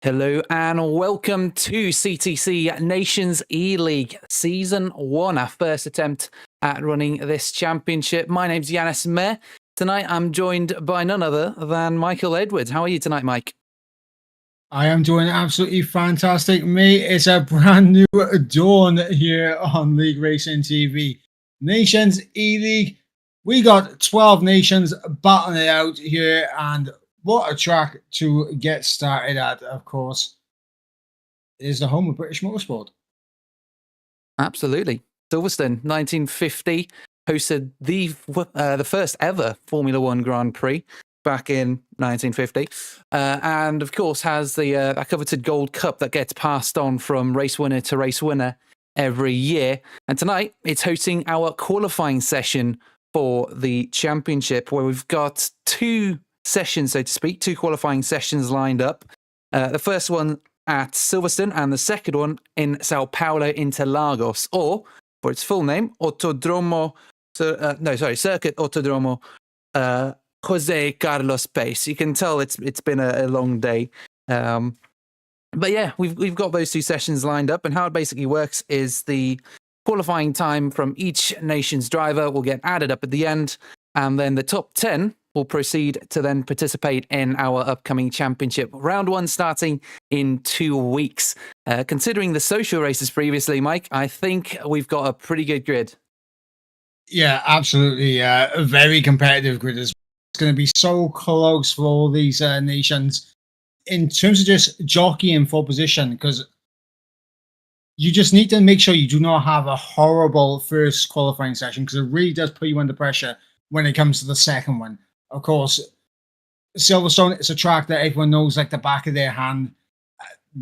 Hello and welcome to CTC Nations E-League Season 1, our first attempt at running this championship. My name's Yanis Meh. Tonight I'm joined by none other than Michael Edwards. How are you tonight, Mike? I am doing absolutely fantastic, mate. It's a brand new dawn here on League Racing TV. Nations E-League. We got 12 nations battling it out here, and what a track to get started at, of course, is the home of British motorsport. Absolutely. Silverstone, 1950, hosted the first ever Formula One Grand Prix back in 1950. And, of course, has the coveted Gold Cup that gets passed on from race winner to race winner every year. And tonight, it's hosting our qualifying session for the championship, where we've got two sessions, so to speak, two qualifying sessions lined up. The first one at Silverstone and the second one in Sao Paulo Interlagos, or for its full name, Circuit Autodromo Jose Carlos Pace. You can tell it's been a long day. But yeah, we've got those two sessions lined up, and how it basically works is the qualifying time from each nation's driver will get added up at the end, and then the top 10 will proceed to then participate in our upcoming championship. Round 1 starting in 2 weeks. Considering the social races previously, Mike, I think we've got a pretty good grid. Yeah, absolutely. A very competitive grid as well. It's going to be so close for all these nations in terms of just jockeying for position, because you just need to make sure you do not have a horrible first qualifying session, because it really does put you under pressure when it comes to the second one. Of course, Silverstone is a track that everyone knows like the back of their hand.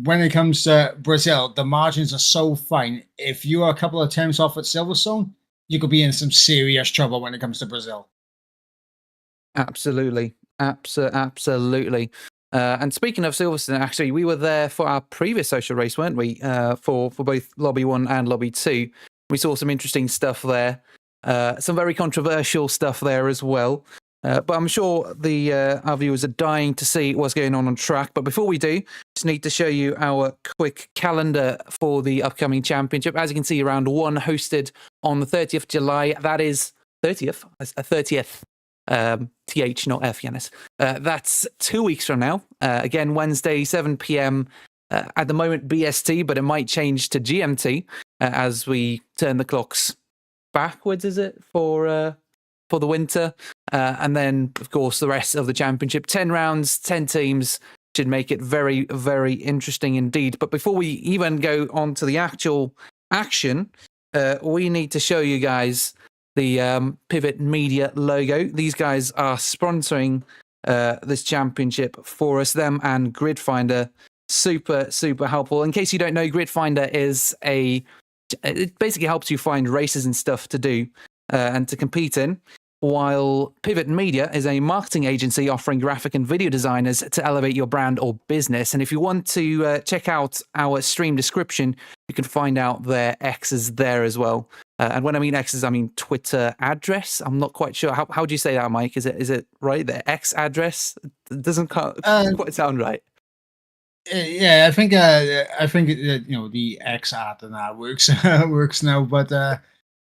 When it comes to Brazil, the margins are so fine. If you are a couple of attempts off at Silverstone, you could be in some serious trouble when it comes to Brazil. Absolutely. Absolutely. And speaking of Silverstone, actually, we were there for our previous social race, weren't we? For both Lobby 1 and Lobby 2. We saw some interesting stuff there. Some very controversial stuff there as well. But I'm sure our viewers are dying to see what's going on track. But before we do, just need to show you our quick calendar for the upcoming championship. As you can see, round 1 hosted on the 30th of July. That is 30th. 30th. TH, not F, Yanis. That's 2 weeks from now. Again, Wednesday, 7 p.m. At the moment, BST, but it might change to GMT as we turn the clocks backwards, is it, for the winter? And then, of course, the rest of the championship. 10 rounds, 10 teams should make it very, very interesting indeed. But before we even go on to the actual action, we need to show you guys the Pivot Media logo. These guys are sponsoring this championship for us, them and Gridfinder. Super, super helpful. In case you don't know, Gridfinder it basically helps you find races and stuff to do and to compete in, while Pivot Media is a marketing agency offering graphic and video designers to elevate your brand or business. And if you want to check out our stream description, you can find out their X's there as well. And when I mean X's, I mean Twitter address. I'm not quite sure. How do you say that, Mike? Is it right? The X address? It doesn't quite sound right. Yeah, I think the X ad and that works now. But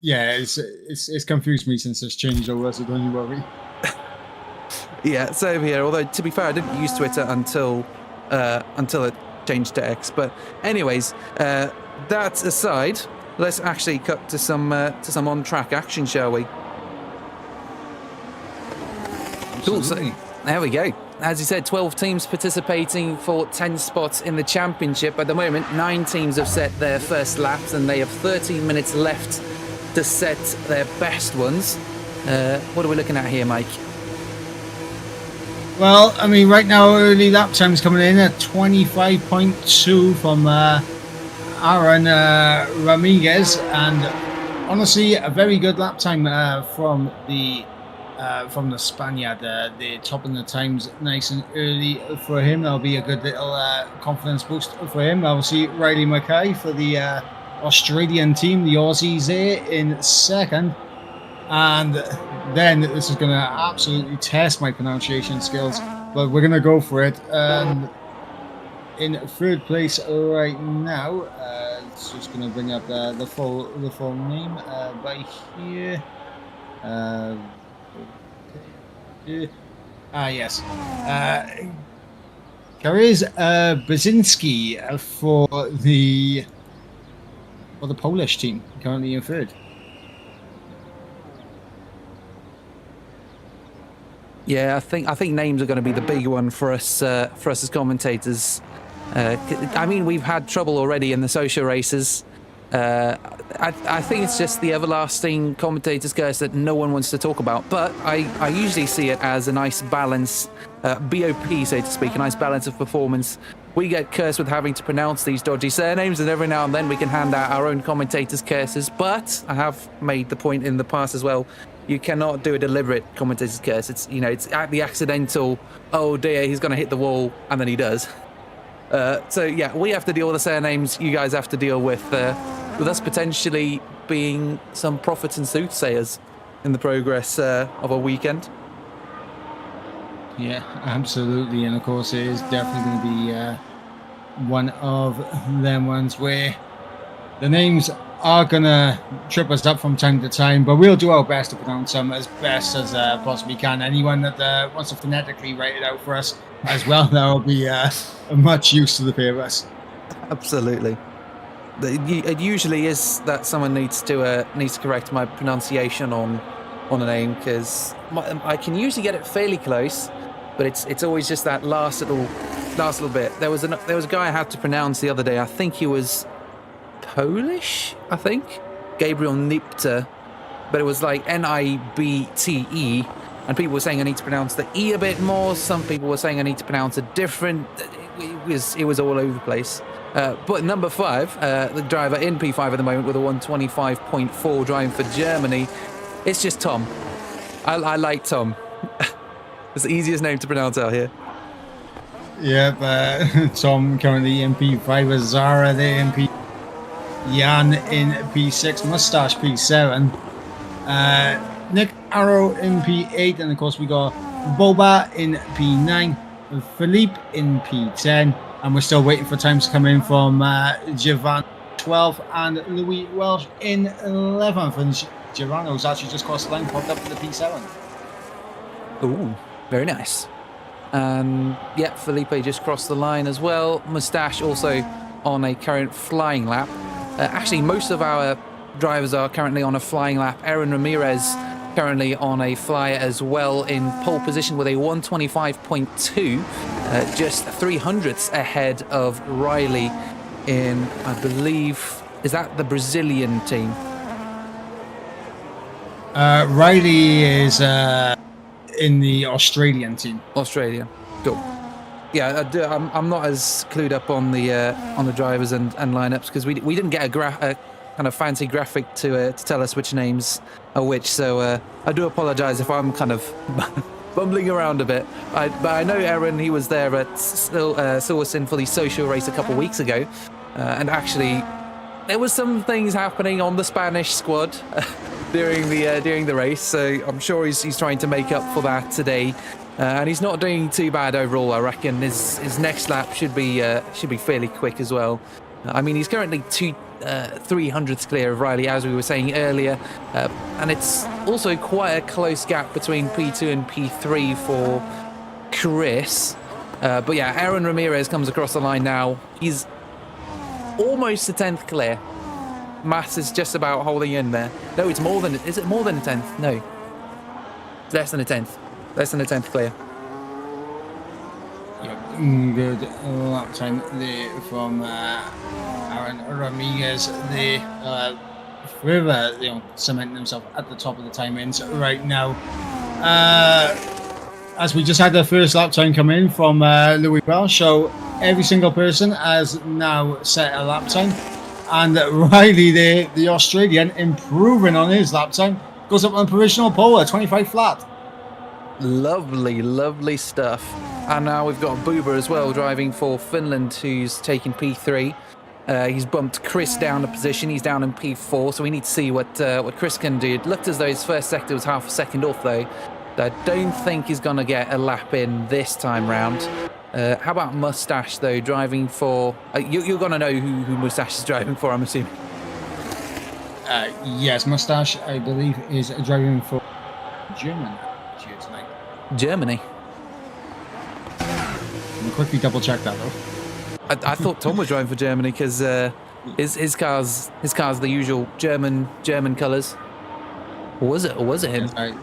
yeah, it's confused me since it's changed over, so don't you worry. Yeah, same here. Although to be fair, I didn't use Twitter until it changed to X. But anyways, that aside, let's actually cut to some on-track action, shall we? Cool. So, there we go. As you said, 12 teams participating for 10 spots in the championship. At the moment, 9 teams have set their first laps, and they have 13 minutes left to set their best ones. What are we looking at here, Mike? Well, I mean, right now, early lap time's coming in at 25.2 from Aaron Ramirez, and honestly, a very good lap time from the Spaniard. They're topping the times nice and early for him. That'll be a good little confidence boost for him. Obviously, Riley Mackay for the Australian team, the Aussies there in second. And then this is going to absolutely test my pronunciation skills, but we're going to go for it. And in third place right now. It's just going to bring up the full name by here. Yes. Kariz Brzezinski for the Polish team, currently in third. Yeah, I think names are going to be the big one for us as commentators. I mean, we've had trouble already in the social races. I think it's just the everlasting commentators curse that no one wants to talk about. But I usually see it as a nice balance, BOP, so to speak, a nice balance of performance. We get cursed with having to pronounce these dodgy surnames, and every now and then we can hand out our own commentators' curses. But I have made the point in the past as well, you cannot do a deliberate commentator's curse. It's, you know, it's at the accidental, oh dear, he's going to hit the wall, and then he does. So yeah, we have to deal with the surnames. You guys have to deal with us potentially being some prophets and soothsayers in the progress of a weekend. Yeah, absolutely, and of course it is definitely going to be one of them ones where the names are going to trip us up from time to time, but we'll do our best to pronounce them as best as possibly can. Anyone that wants to phonetically write it out for us as well, that will be much use to the pair of us. Absolutely. It usually is that someone needs to correct my pronunciation on a name, because I can usually get it fairly close, but it's always just that last little bit. There was a guy I had to pronounce the other day. I think he was Polish, I think, Gabriel Nipte, but it was like Nibte, and people were saying I need to pronounce the E a bit more. Some people were saying I need to pronounce it different. It was all over the place. But number 5, the driver in P5 at the moment with a 125.4 driving for Germany, it's just Tom. I like Tom. It's the easiest name to pronounce out here. Yep, Tom currently in P5, Zara there in P. Jan in P6, Mustache P7, Nick Arrow in P8, and of course we got Boba in P9, Philippe in P10, and we're still waiting for times to come in from Giovanni 12 and Louis Welsh in 11th, and Giovanni's actually just crossed the line, popped up in the P7. Ooh, very nice. Yeah, Felipe just crossed the line as well. Mustache also on a current flying lap. Actually, most of our drivers are currently on a flying lap. Aaron Ramirez currently on a flyer as well in pole position with a 125.2, just 300ths ahead of Riley in, I believe, is that the Brazilian team? Riley is in the Australian team. Australia, cool. Yeah, I'm not as clued up on the drivers and lineups, because we didn't get a kind of fancy graphic to tell us which names are which. So I do apologise if I'm kind of bumbling around a bit. But I know Aaron, he was there at Silverstone for the social race a couple of weeks ago, and actually there was some things happening on the Spanish squad during the race. So I'm sure he's trying to make up for that today. And he's not doing too bad overall. I reckon his next lap should be fairly quick as well. I mean, he's currently 300ths clear of Riley, as we were saying earlier, and it's also quite a close gap between P2 and P3 for Chris. But yeah, Aaron Ramirez comes across the line now. He's almost a 10th clear. Mass is just about holding in there. No, it's more than. Is it more than a 10th? No, it's less than a 10th. Less than a 10th clear. Good lap time there from Aaron Ramirez. They further, cementing himself at the top of the time-ins right now. As we just had the first lap time come in from Louis Welsh, so every single person has now set a lap time. And Riley there, the Australian, improving on his lap time, goes up on a provisional pole at 25 flat. Lovely, lovely stuff. And now we've got Buba as well driving for Finland, who's taking P3. He's bumped Chris down a position. He's down in P4, so we need to see what Chris can do. It looked as though his first sector was half a second off, though. I don't think he's going to get a lap in this time round. How about Mustache, though, driving for... you're going to know who Mustache is driving for, I'm assuming. Yes, Mustache, I believe, is driving for Germany tonight. Germany? I'll quickly double check that, though. I thought Tom was driving for Germany because his car's the usual German colours. Or was it him? Yes, hang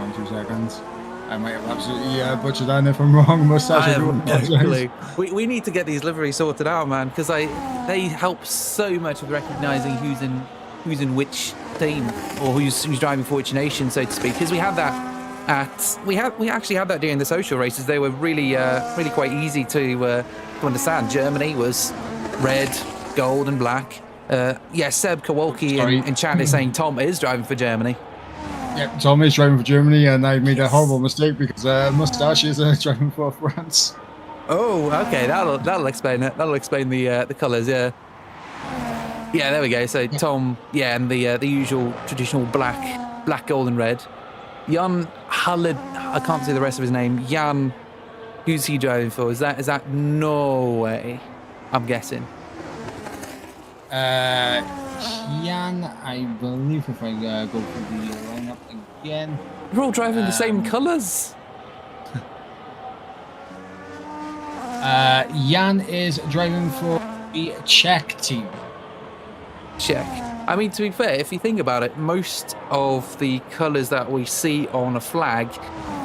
on 2 seconds. I might have absolutely butchered that if I'm wrong. Mustache. I have no clue. We need to get these liveries sorted out, man, because they help so much with recognising who's in which team or who's driving for which nation, so to speak. Because we had that we actually had that during the social races. They were really quite easy to understand. Germany was red, gold, and black. Seb Kowalski in chat is saying Tom is driving for Germany. Yep, Tom is driving for Germany, and I made a horrible mistake because Mustache is driving for France. Oh, okay, that'll explain it. That'll explain the colours. Yeah, there we go. So Tom, and the usual traditional black, gold, and red. Jan Hulled, I can't see the rest of his name. Jan, who's he driving for? Is that Norway? I'm guessing. Jan, I believe, if I go through the lineup again. We're all driving the same colours. Jan is driving for the Czech team. Czech. I mean, to be fair, if you think about it, most of the colours that we see on a flag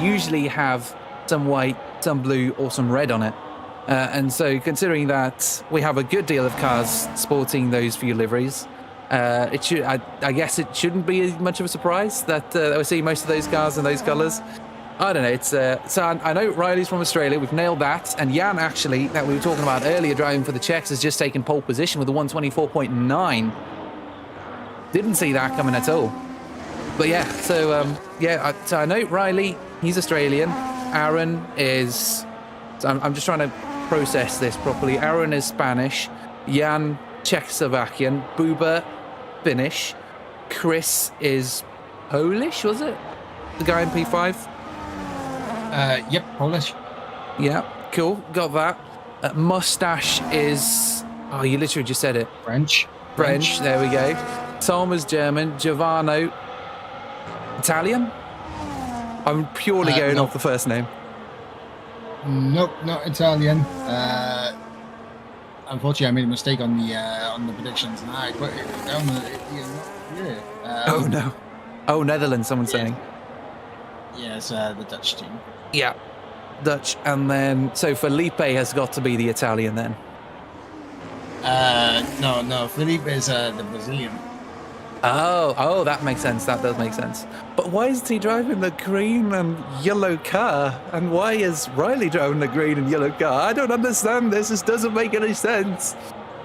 usually have some white, some blue, or some red on it. And so, considering that we have a good deal of cars sporting those few liveries, I guess it shouldn't be much of a surprise that we see most of those cars in those colours. I don't know. It's so I know Riley's from Australia. We've nailed that. And Jan, actually, that we were talking about earlier, driving for the Czechs, has just taken pole position with a 124.9. Didn't see that coming at all. But yeah, so so I know Riley. He's Australian. Aaron is. So I'm just trying to process this properly. Aaron is Spanish. Jan, Czechoslovakian. Buba, Finnish. Chris is Polish, was it? The guy in P5? Yep, Polish. Yeah, cool. Got that. Mustache is... Oh, you literally just said it. French. There we go. Tom is German. Giovanni, Italian? I'm purely going off the first name. Nope, not Italian. Unfortunately, I made a mistake on the predictions, and I put it down. Oh no! Oh, Netherlands. Someone's saying. Yes, the Dutch team. Yeah, Dutch, and then so Felipe has got to be the Italian then. No, Felipe is the Brazilian. Oh, that makes sense. That does make sense. But why is he driving the green and yellow car? And why is Riley driving the green and yellow car? I don't understand this. This doesn't make any sense.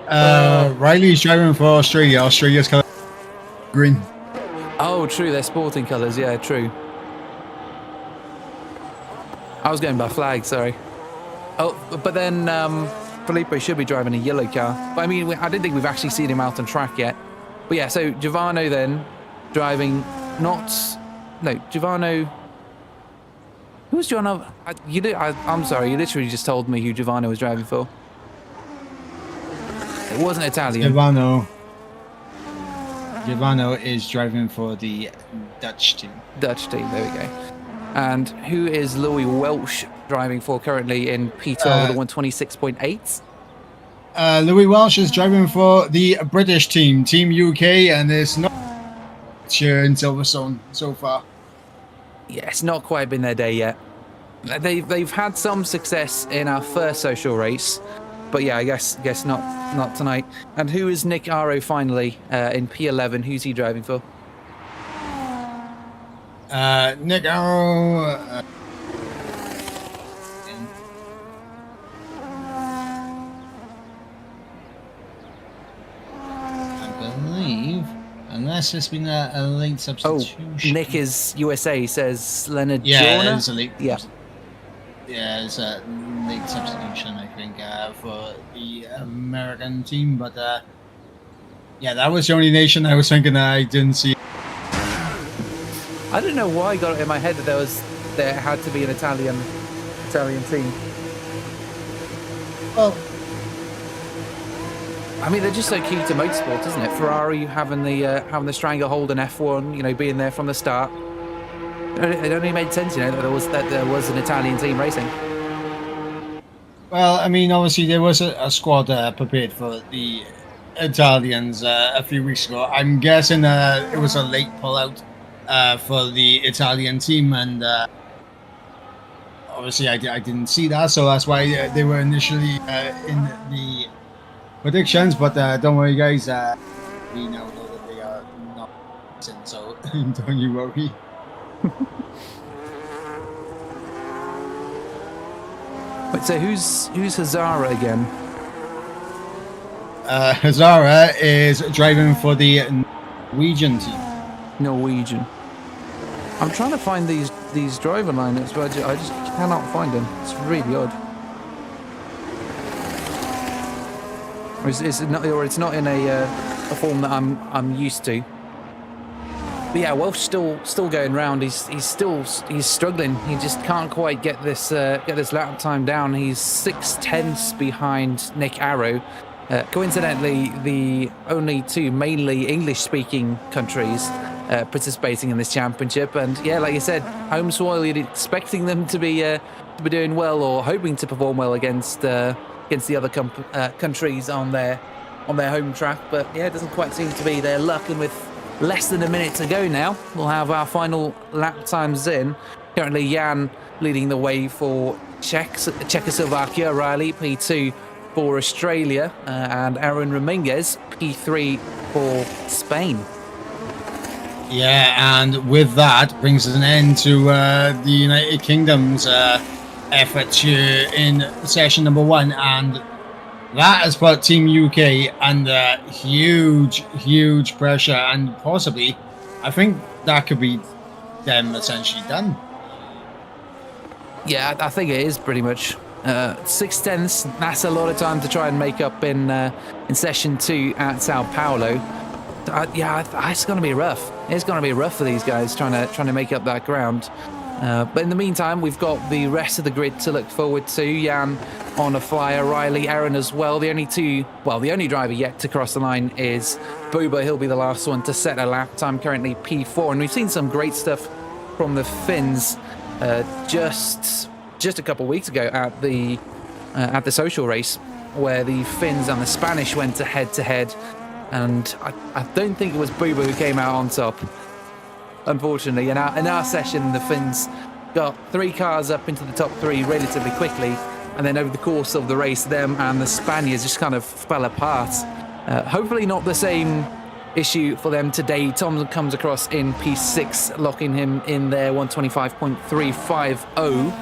Riley's driving for Australia. Australia's color green. Oh, true. They're sporting colours. Yeah, true. I was going by flag. Sorry. Oh, but then Felipe should be driving a yellow car. But I mean, I didn't think we've actually seen him out on track yet. But yeah, so Giovanni then driving Giovanni. Who's Giovanni? I'm sorry, you literally just told me who Giovanni was driving for. It wasn't Italian. Giovanni is driving for the Dutch team. There we go. And who is Louis Welsh driving for currently in P12 with a 126.8? Louis Welsh is driving for the British team, Team UK, and it's not here in Silverstone so far. Yeah, it's not quite been their day yet. They've had some success in our first social race, but yeah, I guess not tonight. And who is Nick Aro finally in P11? Who's he driving for? Nick Aro. Unless it's been a late substitution. Oh, Nick is USA, says Leonard Yeah, Jorna. it's a late. Yeah. Yeah, it's a late substitution, I think, for the American team. But yeah, that was the only nation I was thinking I didn't see. I don't know why I got it in my head that there had to be an Italian Italian team. Well, I mean, they're just so key to motorsport, isn't it? Ferrari having the stranglehold in F1, you know, being there from the start. It only made sense, you know, that there was an Italian team racing. well, I mean, obviously there was a squad prepared for the Italians a few weeks ago. I'm guessing it was a late pullout for the Italian team, and obviously I didn't see that, so that's why they were initially in the predictions. But don't worry, guys. We now know that they are not, so don't you worry. Wait, so who's Hazara again? Hazara is driving for the Norwegian team. Norwegian. I'm trying to find these driver lineups, but I just cannot find them. It's really odd. Or it's not in a form that I'm used to. But yeah, Welsh still going round. He's struggling. He just can't quite get this lap time down. He's 6/10 behind Nick Arrow. Coincidentally, the only two mainly English-speaking countries participating in this championship. And yeah, like you said, home soil. You're expecting them to be doing well or hoping to perform well against the other countries on their home track. But yeah, it doesn't quite seem to be their luck. And with less than a minute to go now, we'll have our final lap times in. Currently, Jan leading the way for Czechoslovakia, Riley P2 for Australia, and Aaron Ramirez P3 for Spain. Yeah, and with that brings an end to the United Kingdom's efforts here in session number 1, and that has put Team UK under huge pressure, and possibly, I think that could be them essentially done. Yeah, I think it is pretty much 6/10. That's a lot of time to try and make up in session 2 at Sao Paulo. Yeah, it's going to be rough. It's going to be rough for these guys trying to make up that ground. But in the meantime, we've got the rest of the grid to look forward to. Jan on a flyer, Riley, Aaron as well. The only driver yet to cross the line is Buba. He'll be the last one to set a lap time, currently P4. And we've seen some great stuff from the Finns just a couple of weeks ago at the social race, where the Finns and the Spanish went head-to-head. And I don't think it was Buba who came out on top. Unfortunately, in our session, the Finns got 3 cars up into the top 3 relatively quickly, and then over the course of the race, them and the Spaniards just kind of fell apart. Hopefully not the same issue for them today. Tom comes across in P6, locking him in there, 125.350.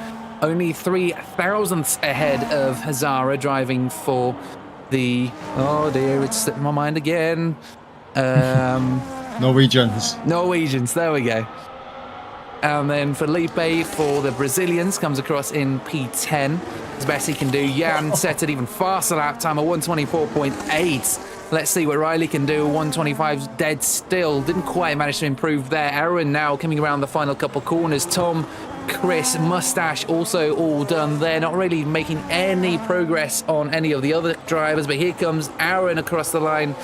Only 3 thousandths ahead of Hazara, driving for the... Oh dear, it's slipping my mind again. Norwegians, there we go. And then Felipe for the Brazilians comes across in P10. As best he can do. Jan set an even faster lap time, a 124.8. Let's see what Riley can do. 125's dead still. Didn't quite manage to improve there. Aaron now coming around the final couple corners. Tom, Chris, Mustache also all done there. Not really making any progress on any of the other drivers. But here comes Aaron across the line.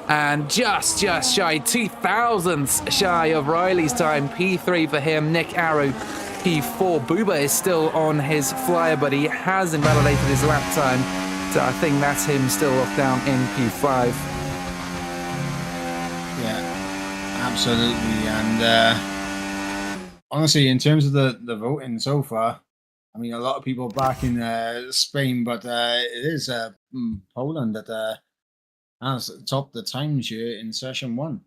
And just shy, 2 thousandths shy of Riley's time. P3 for him. Nick Arrow, P4. Buba is still on his flyer, but he has invalidated his lap time. So I think that's him still locked down in P5. Yeah, absolutely. And honestly, in terms of the voting so far, I mean, a lot of people back in Spain, but it is Poland that has topped the times here in session 1.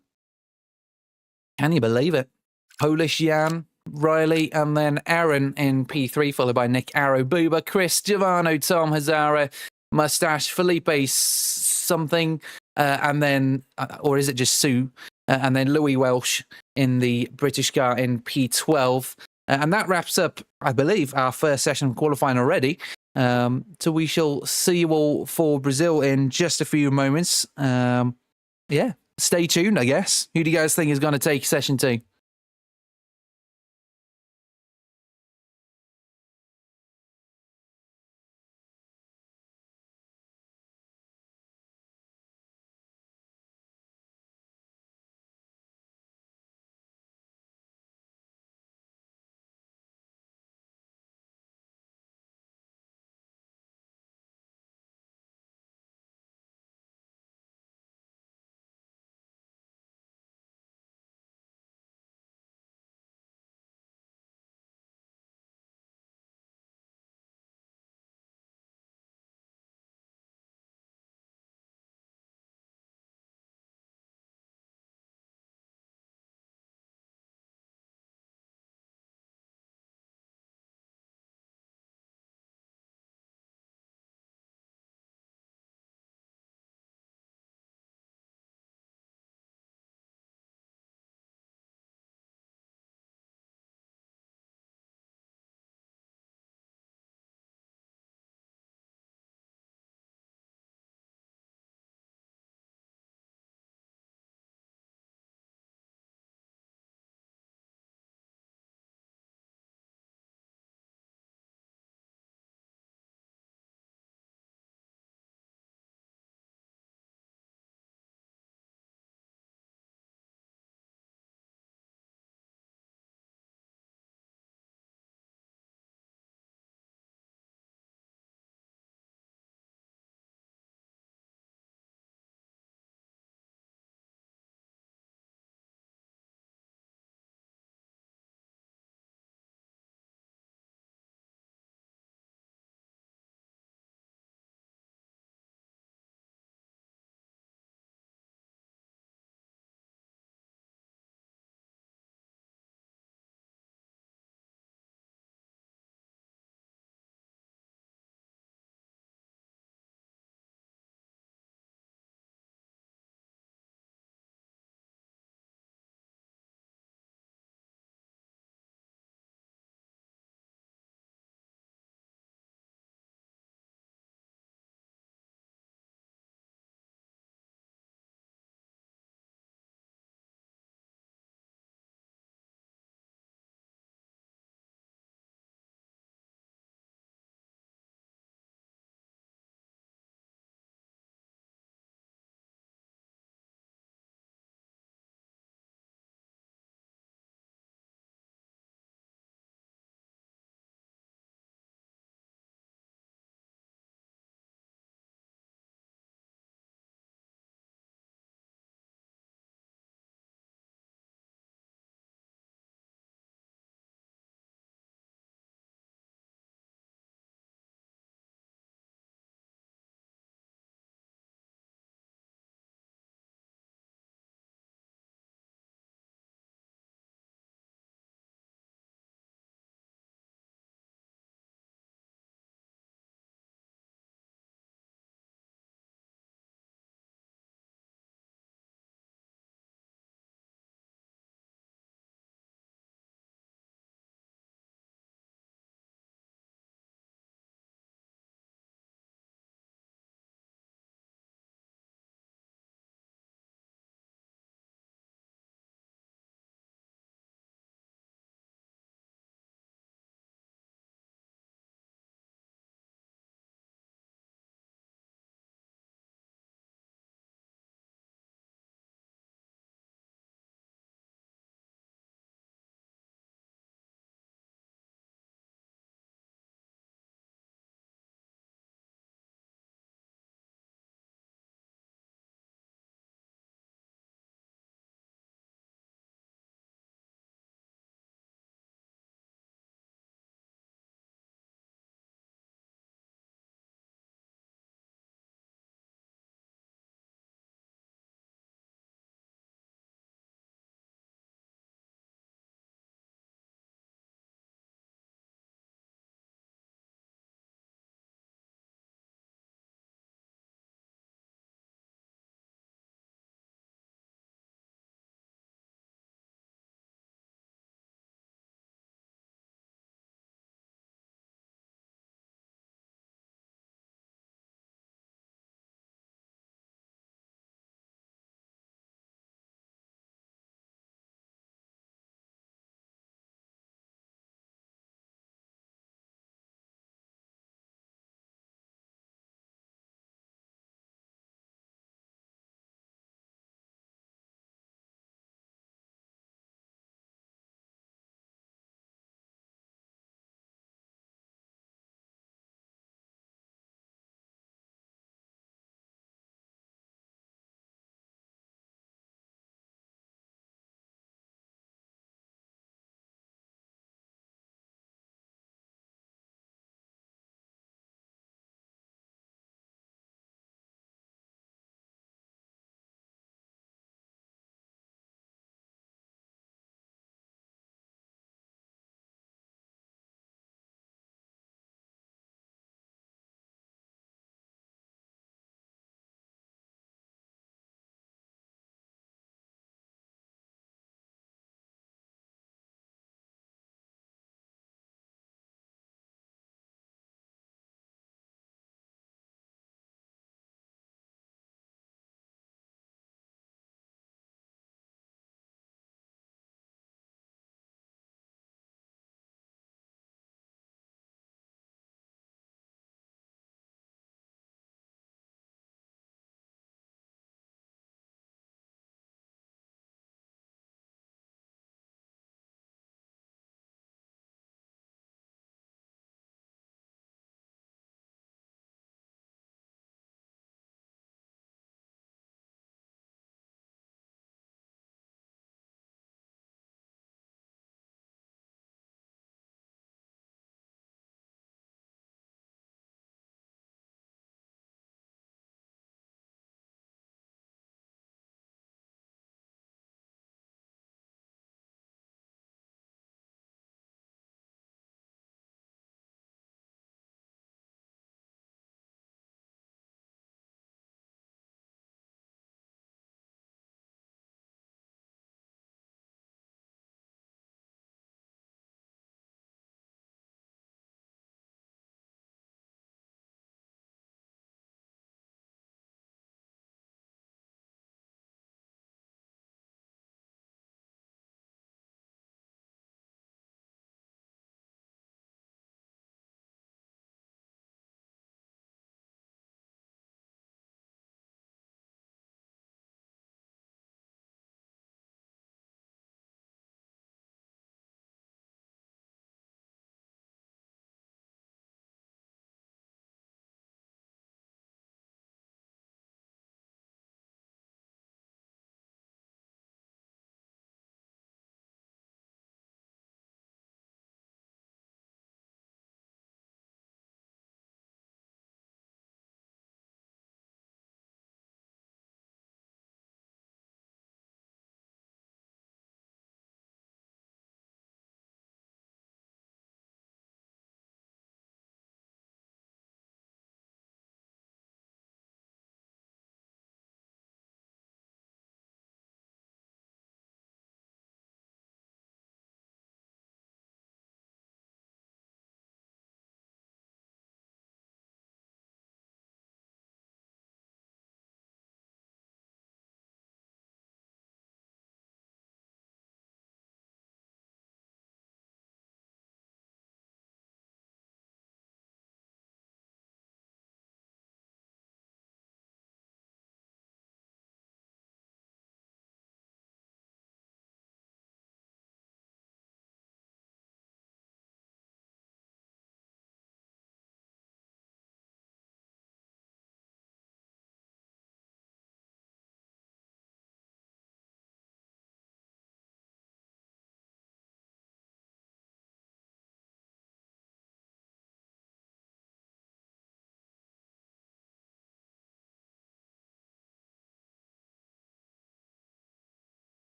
Can you believe it? Polish Jan, Riley, and then Aaron in P3, followed by Nick Arrow, Buba, Chris, Giovanni, Tom, Hazara, Mustache, Felipe something, and then, or is it just Sue? And then Louis Welsh in the British car in P12. And that wraps up, I believe, our first session of qualifying already. So we shall see you all for Brazil in just a few moments. Yeah, stay tuned, I guess. Who do you guys think is going to take session 2?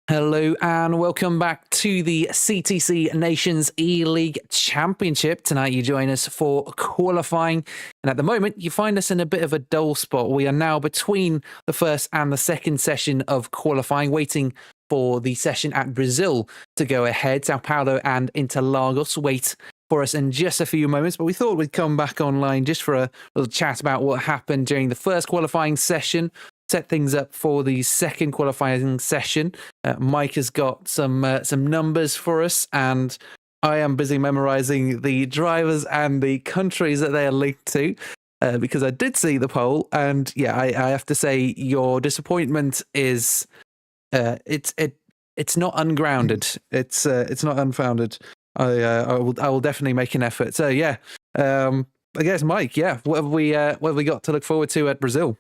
Hello and welcome back to the CTC Nations E-League Championship. Tonight you join us for qualifying, and at the moment you find us in a bit of a dull spot. We are now between the first and the second session of qualifying, waiting for the session at Brazil to go ahead. Sao Paulo and Interlagos wait for us in just a few moments, but we thought we'd come back online just for a little chat about what happened during the first qualifying session, set things up for the second qualifying session. Mike has got some numbers for us, and I am busy memorizing the drivers and the countries that they are linked to, because I did see the poll, and yeah, I have to say your disappointment is it's not ungrounded. It's not unfounded. I will definitely make an effort. So yeah, I guess Mike, yeah, what have we got to look forward to at Brazil?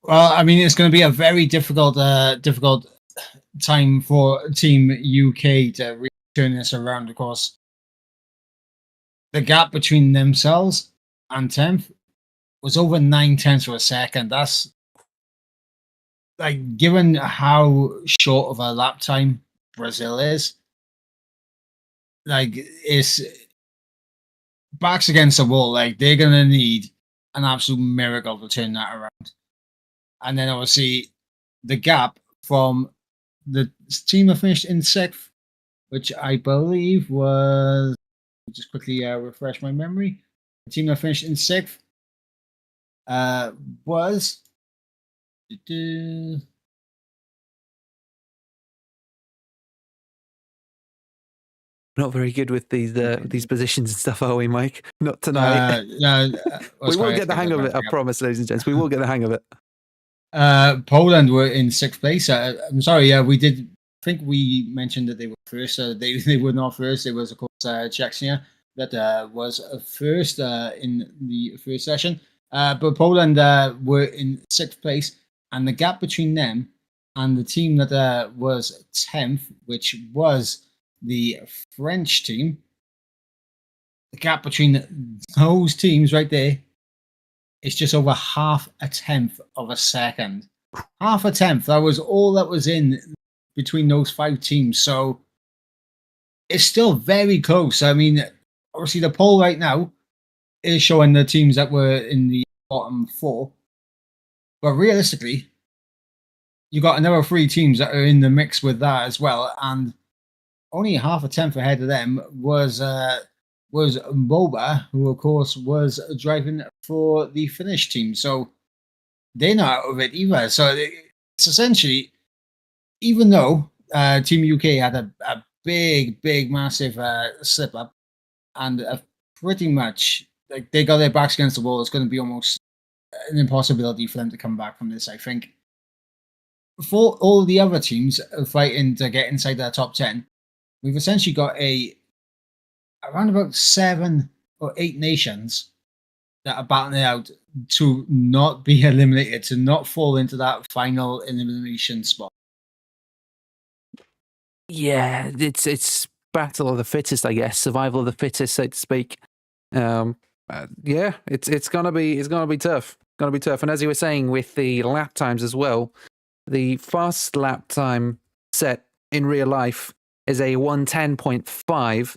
Well, I mean, it's going to be a very difficult time for Team UK to really turn this around. Of course, the gap between themselves and 10th was over 9/10 of a second. That's like, given how short of a lap time Brazil is, like, it's backs against the wall. Like, they're going to need an absolute miracle to turn that around. And then obviously the gap from the team that finished in 6th, which I believe was, just quickly refresh my memory. The team that finished in 6th was Not very good with these positions and stuff, are we, Mike? Not tonight. We will get the hang of it, I promise, ladies and gents. We will get the hang of it. Poland were in 6th place. I'm sorry, we did think we mentioned that they were first. They were not first. It was, of course, Czechia that was first in the first session. But Poland were in 6th place, and the gap between them and the team that was 10th, which was the French team, the gap between those teams right there, it's just over 0.5 of a second. 0.5. That was all that was in between those 5 teams. So it's still very close. I mean, obviously the poll right now is showing the teams that were in the bottom 4. But realistically, you got another 3 teams that are in the mix with that as well. And only 0.5 ahead of them was Boba, who of course was driving for the Finnish team. So they're not out of it either. So it's essentially, even though Team UK had a big, massive slip up, and pretty much, like, they got their backs against the wall, it's going to be almost an impossibility for them to come back from this, I think. For all the other teams fighting to get inside the top 10, we've essentially got around about 7 or 8 nations that are battling it out to not be eliminated, to not fall into that final elimination spot. Yeah, it's battle of the fittest, I guess, survival of the fittest, so to speak. Yeah, it's gonna be tough. Gonna be tough. And as you were saying, with the lap times as well, the fast lap time set in real life is a 1:10.5.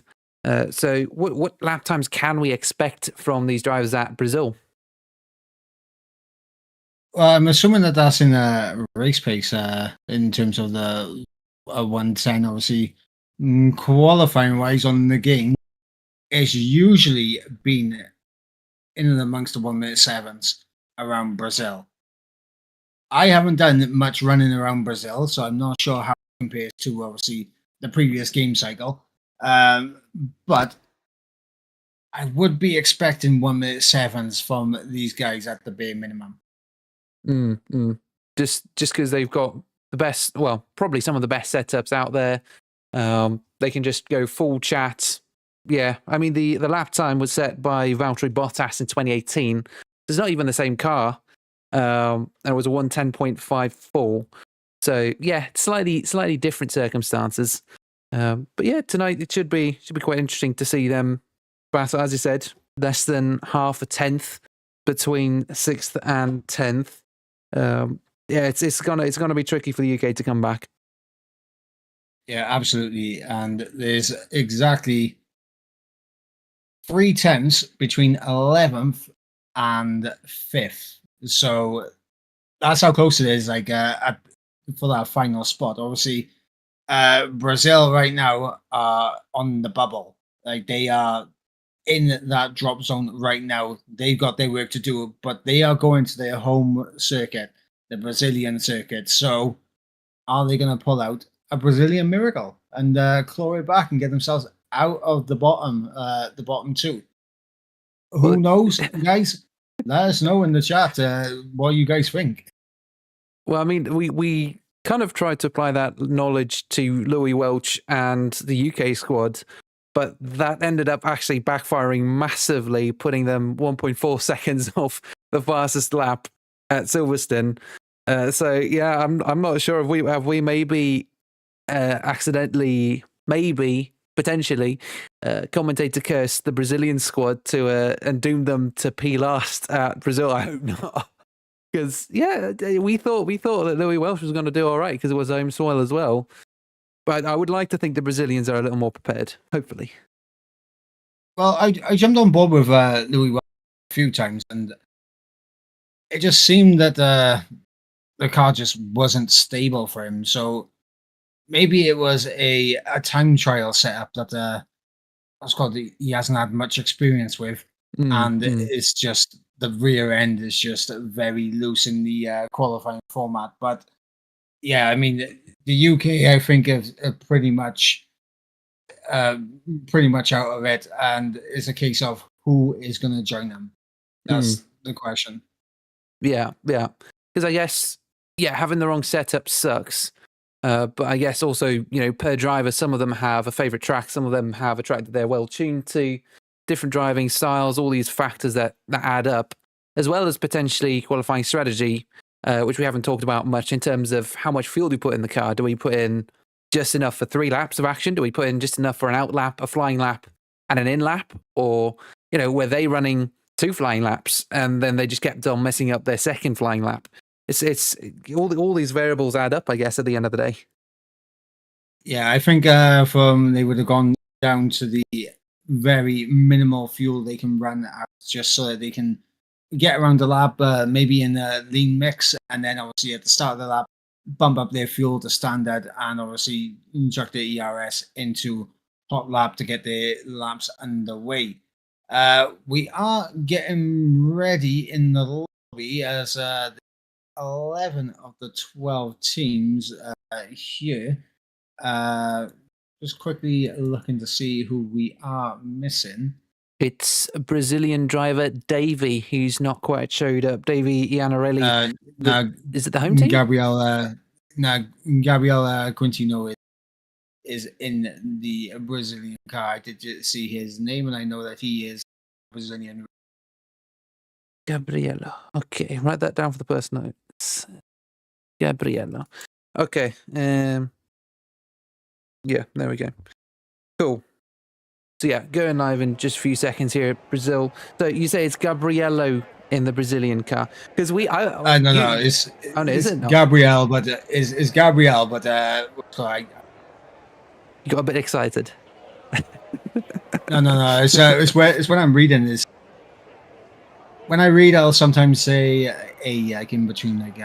So what lap times can we expect from these drivers at Brazil? Well, I'm assuming that that's in race pace in terms of the 1:10. Obviously, qualifying wise on the game, it's usually been in and amongst the 1 minute 7s around Brazil. I haven't done much running around Brazil, so I'm not sure how it compares to obviously the previous game cycle. But I would be expecting 1 minute 7s from these guys at the bare minimum. Just because they've got the best, well, probably some of the best setups out there. They can just go full chat. Yeah, I mean, the lap time was set by Valtteri Bottas in 2018. It's not even the same car. And it was a 1:10.54. So yeah, slightly different circumstances. But yeah, tonight it should be quite interesting to see them battle. As you said, less than 0.5 between 6th and 10th. Yeah, it's gonna be tricky for the UK to come back. Yeah, absolutely. And there's exactly 3 tenths between 11th and 5th. So that's how close it is, like for that final spot. Obviously, Brazil right now are on the bubble. Like they are in that drop zone right now. They've got their work to do, but they are going to their home circuit, the Brazilian circuit. So are they going to pull out a Brazilian miracle and claw it back and get themselves out of the bottom two? Well, Who knows, guys? Let us know in the chat what you guys think. Well, I mean, we kind of tried to apply that knowledge to Louis Welch and the UK squad, but that ended up actually backfiring massively, putting them 1.4 seconds off the fastest lap at Silverstone. So yeah, I'm not sure if we maybe accidentally, maybe potentially, commentator cursed the Brazilian squad to and doomed them to P last at Brazil. I hope not. Because yeah, we thought that Louis Welsh was going to do all right because it was home soil as well. But I would like to think the Brazilians are a little more prepared. Hopefully. Well, I jumped on board with Louis a few times, and it just seemed that the car just wasn't stable for him. So maybe it was a time trial setup that what's called he hasn't had much experience with, and it's just the rear end is just very loose in the qualifying format. But yeah, I mean the UK I think is pretty much out of it, and it's a case of who is going to join them. That's the question. Yeah. Because I guess having the wrong setup sucks. But I guess also, per driver, some of them have a favorite track, some of them have a track that they're well tuned to, different driving styles, all these factors that add up, as well as potentially qualifying strategy, which we haven't talked about much in terms of how much fuel do we put in the car. Do we put in just enough for 3 laps of action? Do we put in just enough for an out lap, a flying lap, and an in lap? Or, were they running 2 flying laps and then they just kept on messing up their second flying lap? It's all these variables add up, I guess, at the end of the day. Yeah, I think they would have gone down to the very minimal fuel they can run out just so that they can get around the lap, maybe in a lean mix, and then obviously at the start of the lap, bump up their fuel to standard, and obviously inject the ERS into hot lap to get the laps underway. We are getting ready in the lobby as 11 of the 12 teams here. Just quickly looking to see who we are missing. It's a Brazilian driver, Davey, who's not quite showed up. Davey Iannarelli. Is it the home team? Gabriel Quintino is in the Brazilian car. I did see his name, and I know that he is Brazilian. Gabriella. Okay, write that down for the first notes. Gabriella. Okay. Yeah, there we go. Cool. So yeah, going live in just a few seconds here at Brazil. So you say it's Gabriello in the Brazilian car because no, it's isn't Gabriel, but it's Gabriel, but you got a bit excited. No. It's when I'm reading this. When I read, I'll sometimes say a like in between like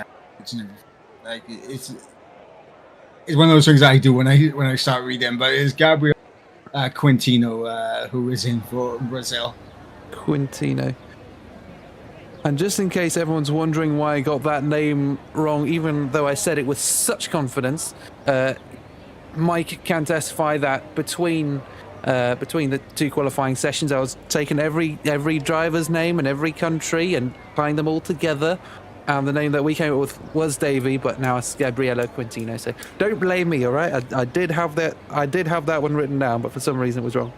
it's one of those things I do when I start reading. But it's Gabriel Quintino who is in for Brazil. Quintino. And just in case everyone's wondering why I got that name wrong, even though I said it with such confidence, Mike can testify that between the 2 qualifying sessions, I was taking every driver's name and every country and tying them all together. And the name that we came up with was Davey, but now it's Gabriello Quintino. So don't blame me, all right? I did have that one written down, but for some reason it was wrong.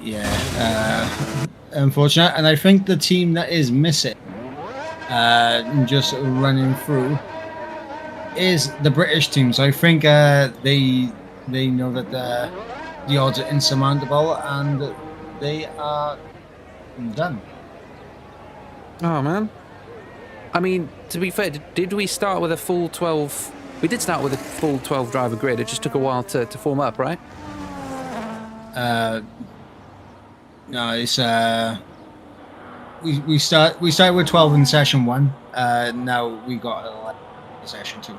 Yeah, unfortunate. And I think the team that is missing, just running through, is the British team. So I think they know that the odds are insurmountable, and they are done. Oh man, I mean, to be fair, did we start with a full 12 we did start with a full 12 driver grid. It just took a while to form up, right? No, it's we started with 12 in session 1. Now we got 11 in session 2.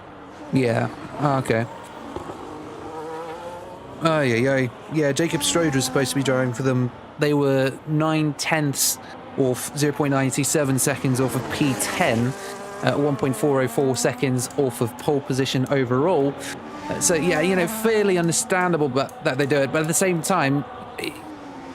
Yeah. Okay. Oh yeah. Jacob Strode was supposed to be driving for them. They were 9/10 off 0.97 seconds off of P10, 1.404 seconds off of pole position overall. So yeah, fairly understandable, but that they do it. But at the same time,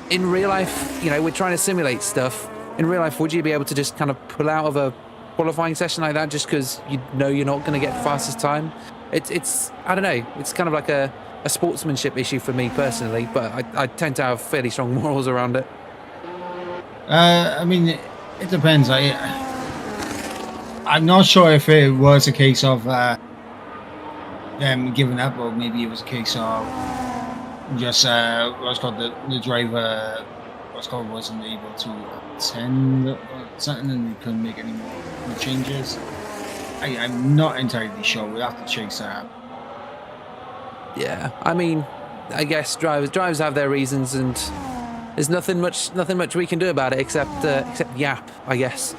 in real life, we're trying to simulate stuff. In real life, would you be able to just kind of pull out of a qualifying session like that just because you're not going to get fastest time? It's I don't know. It's kind of like a sportsmanship issue for me personally, but I tend to have fairly strong morals around it. I mean, it depends. I'm not sure if it was a case of them giving up, or maybe it was a case of just what's called the driver wasn't able to attend or something, and they couldn't make any more changes. I'm not entirely sure. We'll have to chase that. Yeah, I mean, I guess drivers have their reasons, and there's nothing much we can do about it except yap, I guess.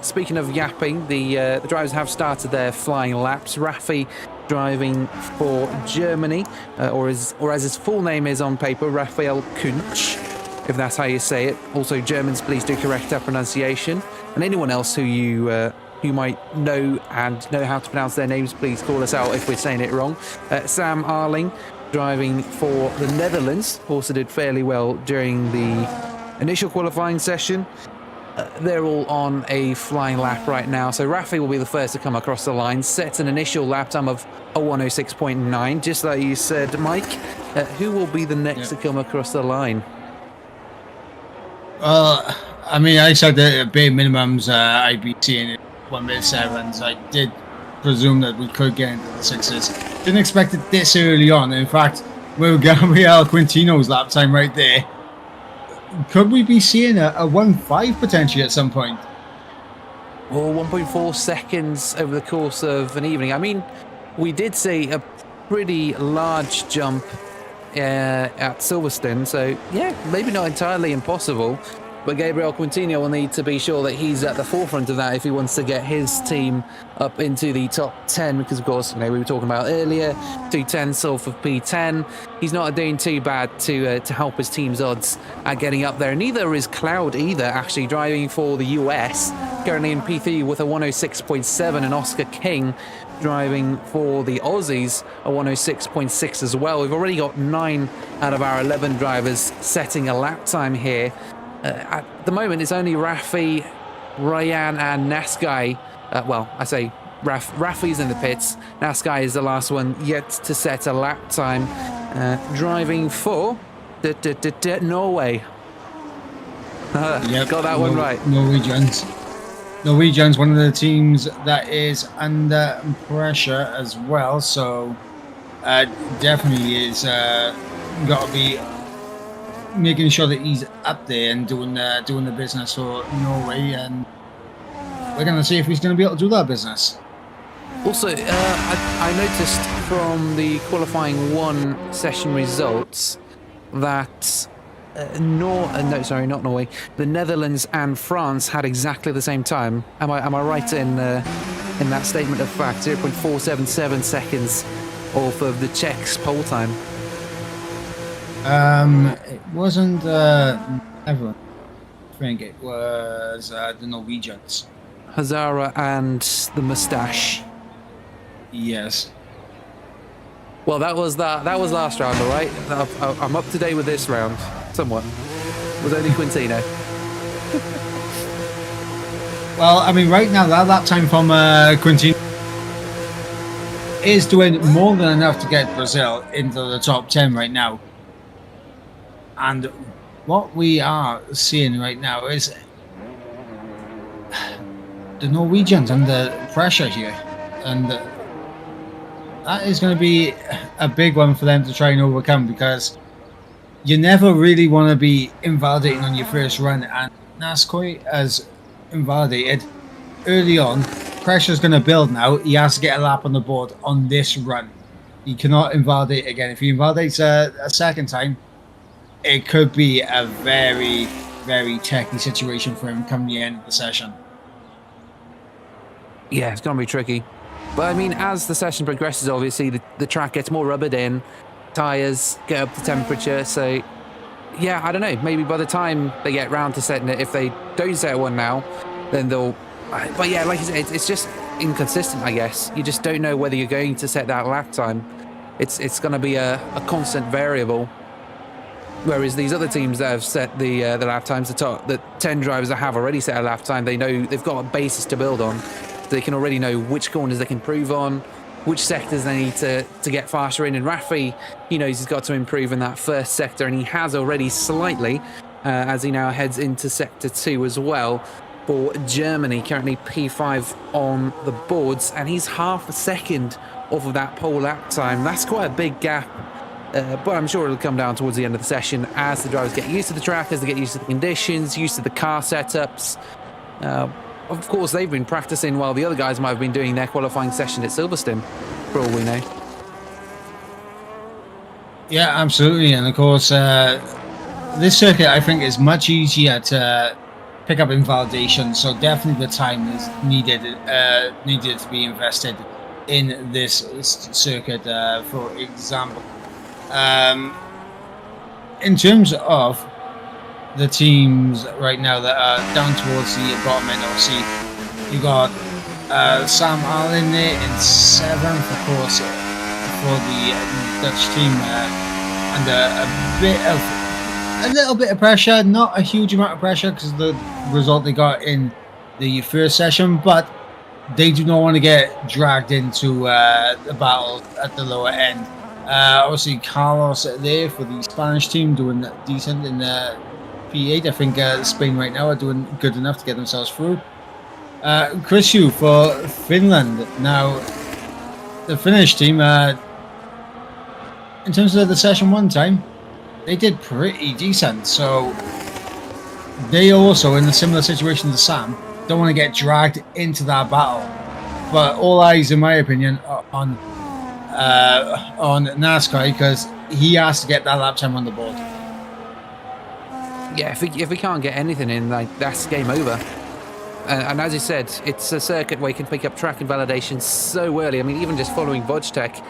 Speaking of yapping, the drivers have started their flying laps. Raffi driving for Germany, or as his full name is on paper, Raphael Kunch, if that's how you say it. Also, Germans, please do correct that pronunciation. And anyone else who you might know and know how to pronounce their names, please call us out if we're saying it wrong. Sam Arling driving for the Netherlands, also did fairly well during the initial qualifying session. They're all on a flying lap right now, so Raffi will be the first to come across the line, sets an initial lap time of a 106.9, just like you said, Mike. Who will be the next to come across the line? I mean, I said that bare minimums I'd be seeing it 1:07s. I did presume that we could get into the 6s. Didn't expect it this early on. In fact, with Gabriel Quintino's lap time right there, could we be seeing a 1.5 potentially at some point? Or 1.4 seconds over the course of an evening. I mean, we did see a pretty large jump at Silverstone, so yeah, maybe not entirely impossible. But Gabriel Quintino will need to be sure that he's at the forefront of that if he wants to get his team up into the top 10, because of course, we were talking about earlier, 2/10 off of P10. He's not doing too bad to help his team's odds at getting up there. And neither is Cloud either, actually driving for the US, currently in P3 with a 106.7, and Oscar King driving for the Aussies, a 106.6 as well. We've already got 9 out of our 11 drivers setting a lap time here. At the moment, it's only Raffi, Ryan, and Naskai. Well, I say Raffi's in the pits. Naskai is the last one yet to set a lap time. Driving for Norway. Yep, got that one right. Norwegians, one of the teams that is under pressure as well. So definitely is got to be making sure that he's up there and doing the business for Norway, and we're going to see if he's going to be able to do that business. Also, I noticed from the qualifying 1 session results that not Norway, the Netherlands and France had exactly the same time. Am I right in that statement of fact? 0.477 seconds off of the Czechs' pole time. It wasn't everyone. I think it was the Norwegians. Hazara and the Moustache. Yes. Well, that was last round, all right? I'm up to date with this round, somewhat. It was only Quintino. Well, I mean, right now that lap time from Quintino is doing more than enough to get Brazil into the top 10 right now. And what we are seeing right now is the Norwegians under pressure here, and that is going to be a big one for them to try and overcome, because you never really want to be invalidating on your first run, and Nascoy has invalidated early on pressure's going to build now. He has to get a lap on the board on this run. He cannot invalidate again. If he invalidates a second time, it could be a very, very techy situation for him come the end of the session. Yeah, it's going to be tricky. But I mean, as the session progresses, obviously, the track gets more rubbered in, tyres get up to temperature. So, yeah, I don't know. Maybe by the time they get round to setting it, if they don't set one now, then they'll... But yeah, like you said, it's just inconsistent, I guess. You just don't know whether you're going to set that lap time. It's going to be a constant variable. Whereas these other teams that have set the lap times, the 10 drivers that have already set a lap time, they know they've got a basis to build on. They can already know which corners they can improve on, which sectors they need to get faster in. And Rafi, he knows he's got to improve in that first sector, and he has already slightly, as he now heads into sector 2 as well. For Germany, currently P5 on the boards, and he's half a second off of that pole lap time. That's quite a big gap, but I'm sure it'll come down towards the end of the session as the drivers get used to the track, as they get used to the conditions, used to the car setups. Of course, they've been practicing while the other guys might have been doing their qualifying session at Silverstone, for all we know. Yeah, absolutely. And of course, this circuit, I think, is much easier to pick up invalidation. So definitely the time is needed to be invested in this circuit, for example. In terms of the teams right now that are down towards the bottom end, obviously you got Sam Allen there in 7th, of course, for the Dutch team, under a little bit of pressure, not a huge amount of pressure because of the result they got in the first session, but they do not want to get dragged into the battle at the lower end. Obviously Carlos there for the Spanish team doing decent in the P8. I think Spain right now are doing good enough to get themselves through. Chrisu for Finland. Now, the Finnish team, in terms of the session 1 time, they did pretty decent. So they also, in a similar situation to Sam, don't want to get dragged into that battle. But all eyes, in my opinion, are on NASCAR, because he has to get that lap time on the board. Yeah, if we can't get anything in, like, that's game over. And as you said, it's a circuit where you can pick up track invalidation so early. I mean, even just following Wojtek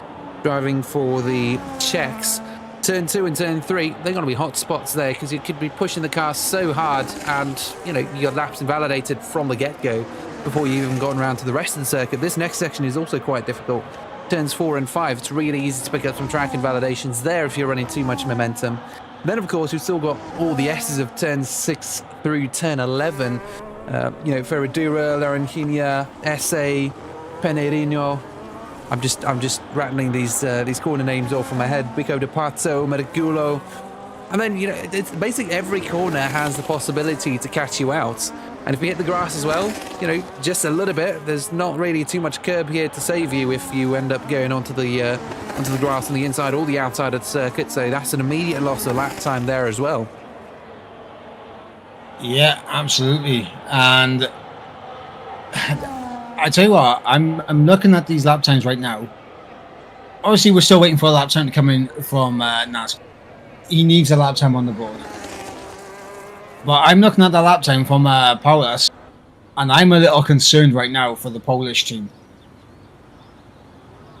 driving for the Czechs, turn 2 and turn 3, they're going to be hot spots there because you could be pushing the car so hard, and you know, you got laps invalidated from the get-go before you even gotten around to the rest of the circuit. This next section is also quite difficult. Turns 4 and 5, it's really easy to pick up some track invalidations there if you're running too much momentum. Then, of course, we've still got all the S's of turn 6 through turn 11. You know, Ferradura, Laranjina, SA, Penerino. I'm just rattling these corner names off in my head. Bico de Pazzo, Mergulo. And then, you know, it's basically every corner has the possibility to catch you out. And if you hit the grass as well, you know, just a little bit, there's not really too much curb here to save you if you end up going onto the grass on the inside or the outside of the circuit. So that's an immediate loss of lap time there as well. Yeah, absolutely. And I tell you what, I'm looking at these lap times right now. Obviously, we're still waiting for a lap time to come in from NASCAR. He needs a lap time on the board. But I'm looking at the lap time from Paulus, and I'm a little concerned right now for the Polish team.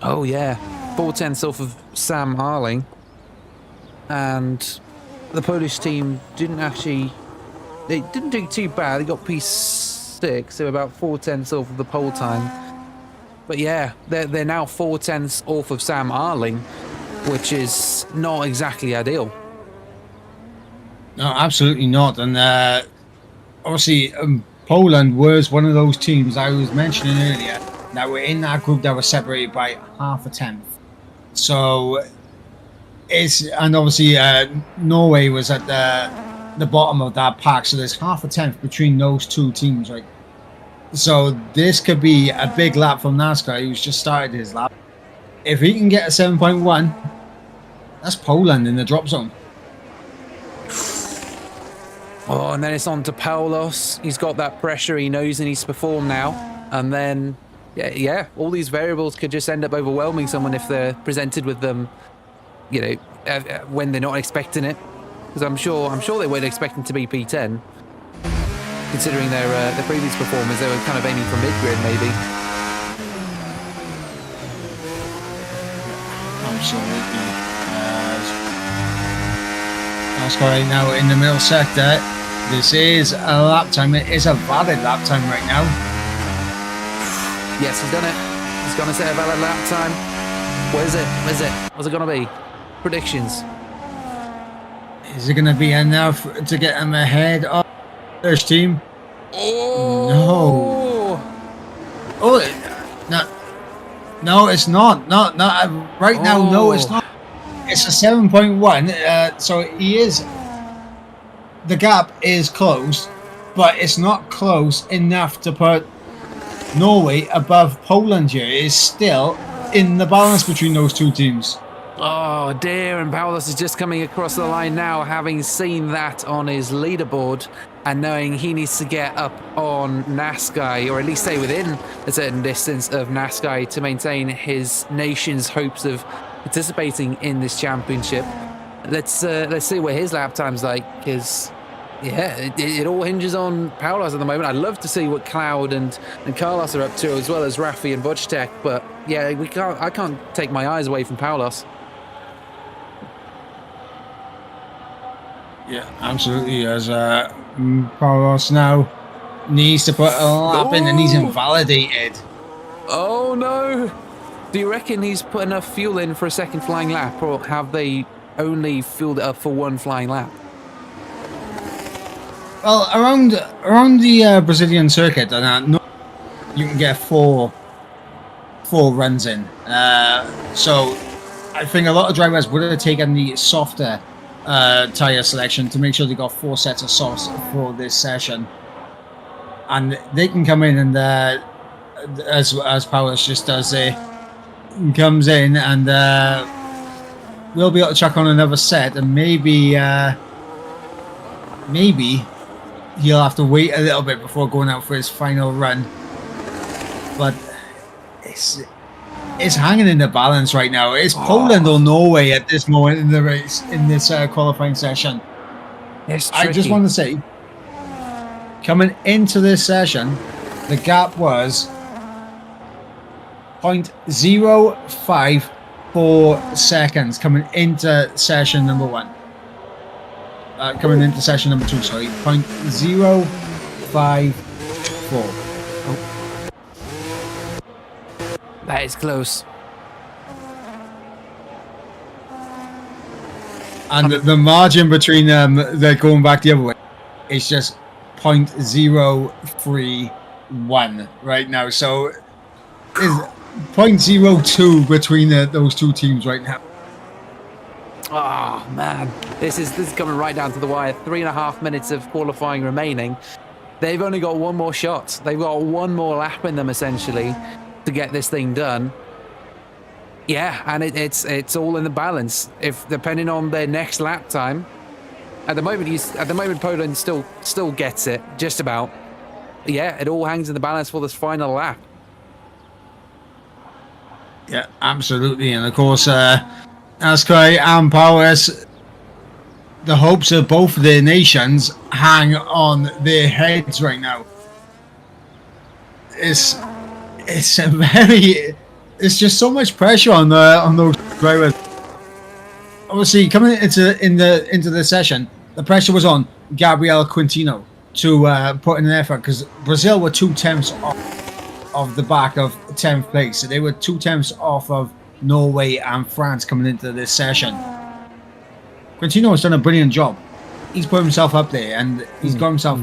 Oh yeah, 4/10 off of Sam Harling, and the Polish team didn't do too bad. They got P6, so about 4/10 off of the pole time. But yeah, they're now 4/10 off of Sam Harling, which is not exactly ideal. No, absolutely not. And obviously, Poland was one of those teams I was mentioning earlier that were in that group that was separated by half a tenth. So and obviously Norway was at the bottom of that pack. So there's half a tenth between those two teams, right? So this could be a big lap from NASCAR. He was just started his lap. If he can get a 7.1, that's Poland in the drop zone. Oh, and then it's on to Paulos. He's got that pressure. He knows he needs to perform now. And then yeah, all these variables could just end up overwhelming someone if they're presented with them, you know, when they're not expecting it. Because I'm sure they weren't expecting to be P10, considering their previous performance. They were kind of aiming for mid-grid, maybe. Absolutely. That's right now in the middle sector. This is a lap time. It is a valid lap time right now. Yes, he's done it. He's going to set a valid lap time. Where is it? Where's it? What's it going to be? Predictions. Is it going to be enough to get him ahead of the first team? Oh! No. Oh, no, it's not. Not right now. No, it's not. It's a 7.1. So he is. The gap is closed, but it's not close enough to put Norway above Poland here. It is still in the balance between those two teams. Oh dear, and Paulus is just coming across the line now, having seen that on his leaderboard and knowing he needs to get up on Naskai, or at least stay within a certain distance of Naskai to maintain his nation's hopes of participating in this championship. Let's see what his lap time's like, because yeah, it all hinges on Paulos at the moment. I'd love to see what Cloud and Carlos are up to, as well as Rafi and Vojtek, but yeah, I can't take my eyes away from Paulos. Yeah, absolutely. As Paulos now needs to put a lap in, and he's invalidated. Oh no! Do you reckon he's put enough fuel in for a second flying lap, or have they only fueled it up for one flying lap? Well, around the Brazilian circuit, and you can get four runs in. So I think a lot of drivers would have taken the softer tire selection to make sure they got 4 sets of softs for this session, and they can come in and as Powers just does, comes in and we'll be able to chuck on another set, and maybe he'll have to wait a little bit before going out for his final run. But it's hanging in the balance right now. It's Poland or Norway at this moment in the race, in this qualifying session. I just want to say, coming into this session, the gap was 0.054 seconds coming into session number 1. Coming into session number 2, sorry, 0.054. Oh. That is close. And the margin between them, they're going back the other way, it's just 0.031 right now. So it's 0.02 between those two teams right now. Oh man, this is coming right down to the wire. 3.5 minutes of qualifying remaining. They've only got one more shot. They've got one more lap in them essentially to get this thing done. Yeah, and it's all in the balance. If depending on their next lap time, at the moment Poland still gets it just about. Yeah, it all hangs in the balance for this final lap. Yeah, absolutely, and of course, Askai and Powers, the hopes of both of their nations hang on their heads right now. It's just so much pressure on those drivers. Obviously, coming into the session, the pressure was on Gabriel Quintino to put in an effort, because Brazil were 2 tenths off of the back of 10th place, so they were 2 tenths off of Norway and France coming into this session. Quintino has done a brilliant job. He's put himself up there, and he's got himself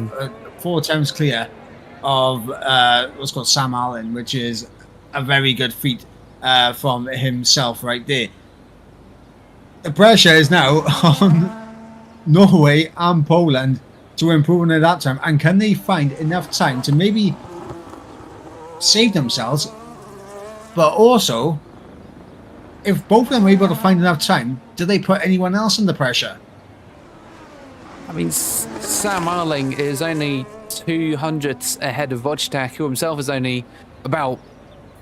4 tenths clear of what's called Sam Allen, which is a very good feat from himself right there. The pressure is now on Norway and Poland to improve on their lap time, and can they find enough time to maybe save themselves, but also, if both of them are able to find enough time, do they put anyone else under pressure? I mean, Sam Arling is only 200ths ahead of Vojtek, who himself is only about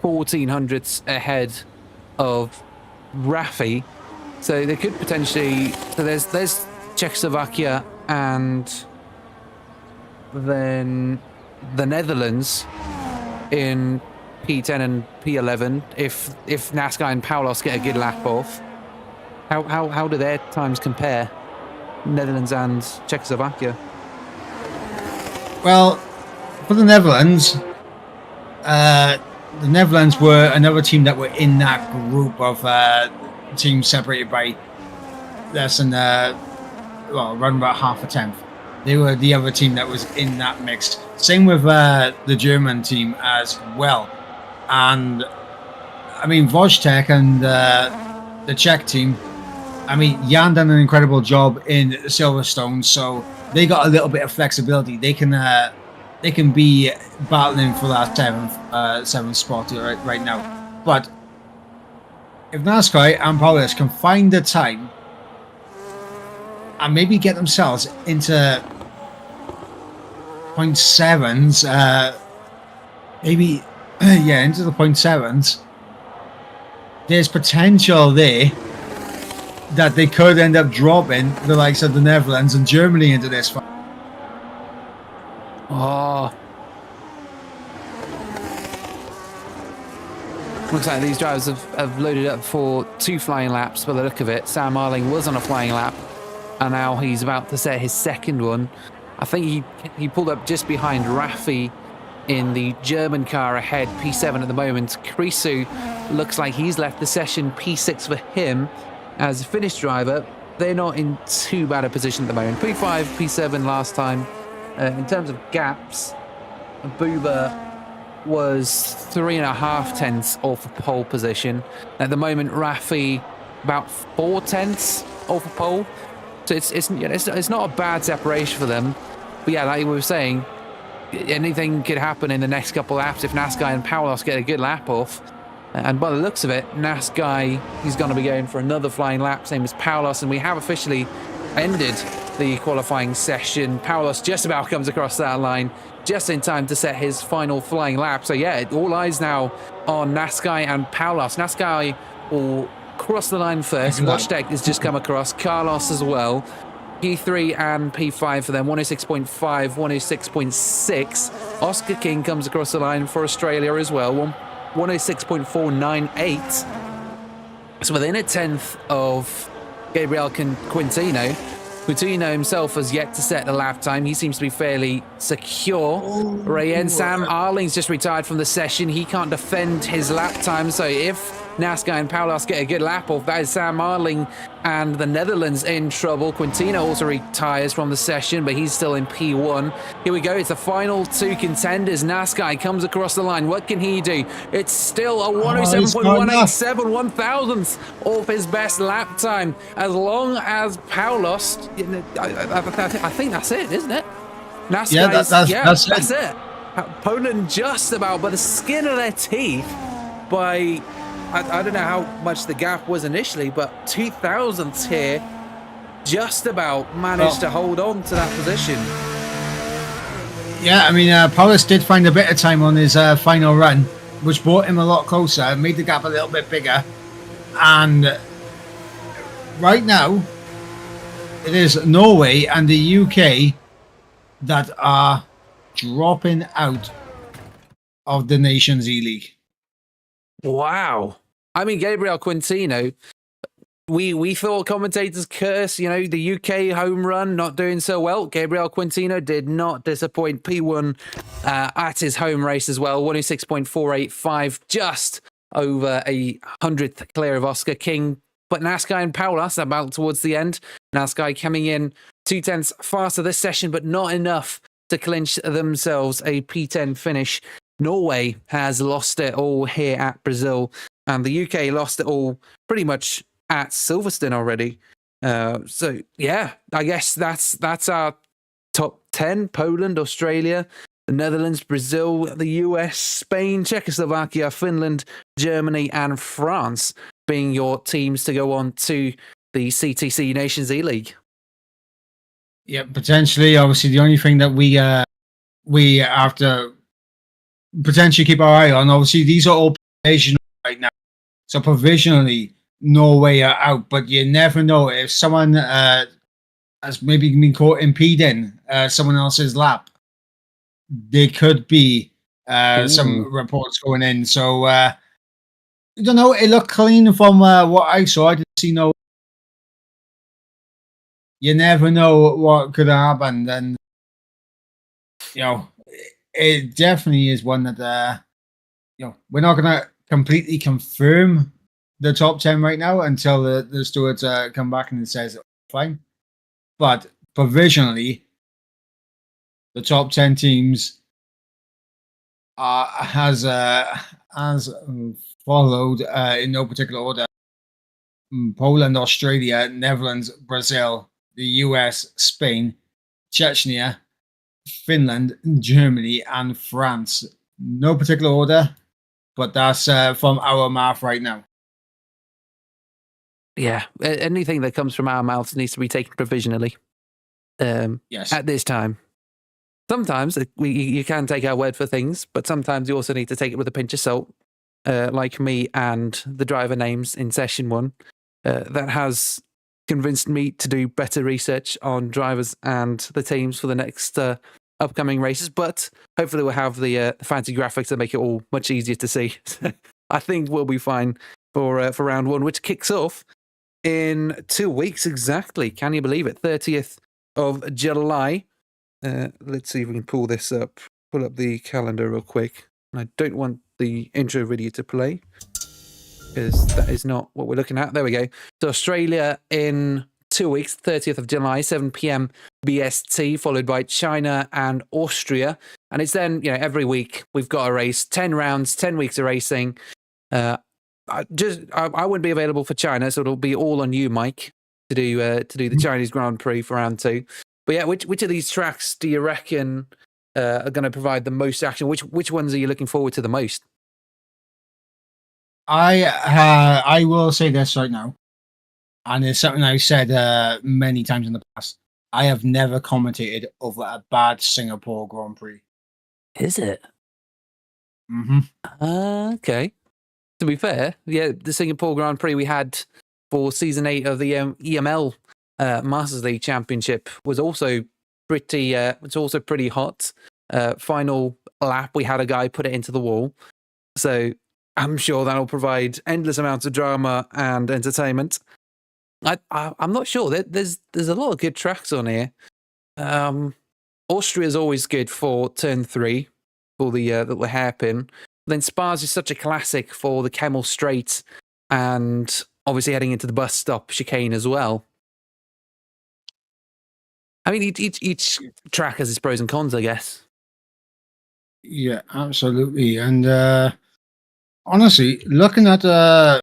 1400ths ahead of Rafi. So they could potentially. So there's Czechoslovakia and then the Netherlands in P10 and P11. If Naskai and Paulos get a good lap off, how do their times compare? Netherlands and Czechoslovakia. Well, for the Netherlands were another team that were in that group of teams separated by less than around about half a tenth. They were the other team that was in that mix. Same with the German team as well. And I mean, Wojtek and the Czech team, I mean, Jan done an incredible job in Silverstone, so they got a little bit of flexibility. They can be battling for that seventh spot right now. But if Naskai and Paulus can find the time and maybe get themselves into 0.7s, into the 0.7s, there's potential there that they could end up dropping the likes of the Netherlands and Germany into this fight. Oh. Looks like these drivers have loaded up for 2 flying laps by the look of it. Sam Marling was on a flying lap, and now he's about to set his second one. I think he pulled up just behind Rafi in the German car ahead, P7 at the moment. Krisu looks like he's left the session, P6 for him as a Finnish driver. They're not in too bad a position at the moment. P5, P7 last time. In terms of gaps, Buba was 3.5 tenths off of pole position. At the moment, Rafi about 4 tenths off of pole. So it's not a bad separation for them. But yeah, like we were saying, anything could happen in the next couple of laps if Naskai and Paulos get a good lap off. And by the looks of it, Naskai, he's going to be going for another flying lap, same as Paulos, and we have officially ended the qualifying session. Paulos just about comes across that line just in time to set his final flying lap. So yeah, all eyes now on Naskai and Paulos. Naskai will cross the line first. Wojtek has just come across. Carlos as well. P3 and P5 for them. 106.5, 106.6. Oscar King comes across the line for Australia as well. 106.498. So within a tenth of Gabriel Quintino. Quintino himself has yet to set the lap time. He seems to be fairly secure. Rayen Sam Arling's just retired from the session. He can't defend his lap time. So if Naskai and Paulos get a good lap off, that is Sam Arling and the Netherlands in trouble. Quintino also retires from the session, but he's still in P1. Here we go. It's the final 2 contenders. Naskai comes across the line. What can he do? It's still a 107.187 1,000th off his best lap time. As long as Paulos, I think that's it, isn't it? Naskai, that's it. Poland just about by the skin of their teeth by... I don't know how much the gap was initially, but 2,000ths here just about managed to hold on to that position. Yeah, I mean, Paulus did find a bit of time on his final run, which brought him a lot closer, made the gap a little bit bigger. And right now, it is Norway and the UK that are dropping out of the Nations E-League. Wow. I mean, Gabriel Quintino, we thought commentators curse, the UK home run not doing so well. Gabriel Quintino did not disappoint. P1 at his home race as well. 106.485, just over 100th clear of Oscar King. But Naskai and Paulos about towards the end. Naskai coming in 2 tenths faster this session, but not enough to clinch themselves a P10 finish. Norway has lost it all here at Brazil, and the UK lost it all pretty much at Silverstone already. So yeah, I guess that's our top 10. Poland, Australia, the Netherlands, Brazil, the US, Spain, Czechoslovakia, Finland, Germany, and France being your teams to go on to the CTC Nations E-League. Yeah, potentially. Obviously, the only thing that we have to potentially keep our eye on, obviously, these are all provisional right now. So provisionally, Norway are out, but you never know if someone has maybe been caught impeding someone else's lap. There could be some reports going in. So I don't know. It looked clean from what I saw. I didn't see no. You never know what could happen, and it definitely is one that we're not gonna completely confirm the top 10 right now until the stewards come back and it says fine. But provisionally, the top 10 teams has followed in no particular order: Poland, Australia, Netherlands, Brazil, the US, Spain, Chechnya, Finland, Germany, and France. No particular order, but that's from our math right now. Yeah, anything that comes from our mouths needs to be taken provisionally. Yes. At this time. Sometimes you can take our word for things, but sometimes you also need to take it with a pinch of salt, like me and the driver names in session 1. That has convinced me to do better research on drivers and the teams for the next upcoming races, but hopefully we'll have the fancy graphics that make it all much easier to see. I think we'll be fine for round 1, which kicks off in 2 weeks exactly. Can you believe it? 30th of July. Let's see if we can pull this up. Pull up the calendar real quick. I don't want the intro video to play because that is not what we're looking at. There we go. So Australia in 2 weeks, 30th of July, 7 p.m. BST, followed by China and Austria. And it's then, every week we've got a race, 10 rounds, 10 weeks of racing. I wouldn't be available for China, so it'll be all on you, Mike, to do the Chinese Grand Prix for round 2. But yeah, which of these tracks do you reckon are going to provide the most action? Which ones are you looking forward to the most? I will say this right now, and it's something I've said many times in the past. I have never commentated over a bad Singapore Grand Prix. Is it? Mm-hmm. Okay. To be fair, yeah, the Singapore Grand Prix we had for season 8 of the EML Masters League Championship was also pretty. It's also pretty hot. Final lap, we had a guy put it into the wall, so I'm sure that'll provide endless amounts of drama and entertainment. I'm not sure. There's a lot of good tracks on here. Austria is always good for turn 3 for the little hairpin. Then Spas is such a classic for the Kemmel Straight and obviously heading into the bus stop chicane as well. I mean, each track has its pros and cons, I guess. Yeah, absolutely. And honestly, looking at the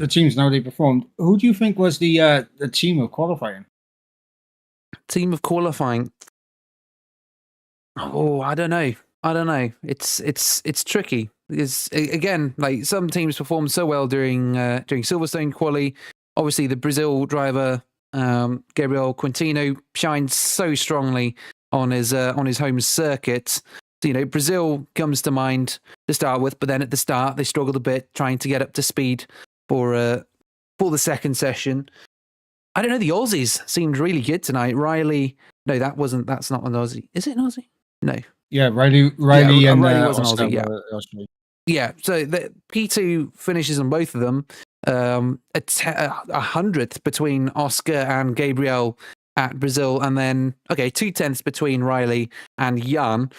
teams now they performed, who do you think was the team of qualifying? Team of qualifying. Oh, I don't know. It's tricky because again, like some teams perform so well during Silverstone quali. Obviously, the Brazil driver Gabriel Quintino shines so strongly on his home circuit. So, Brazil comes to mind to start with, but then at the start they struggled a bit trying to get up to speed for the second session. I don't know. The Aussies seemed really good tonight. Riley, no, that's not an Aussie. Is it an Aussie? No. Yeah, Riley, yeah, and Riley was an Oscar Aussie. Yeah. Oscar. Yeah, so the P2 finishes on both of them. A 100th between Oscar and Gabriel at Brazil, and then 2/10 between Riley and Jan.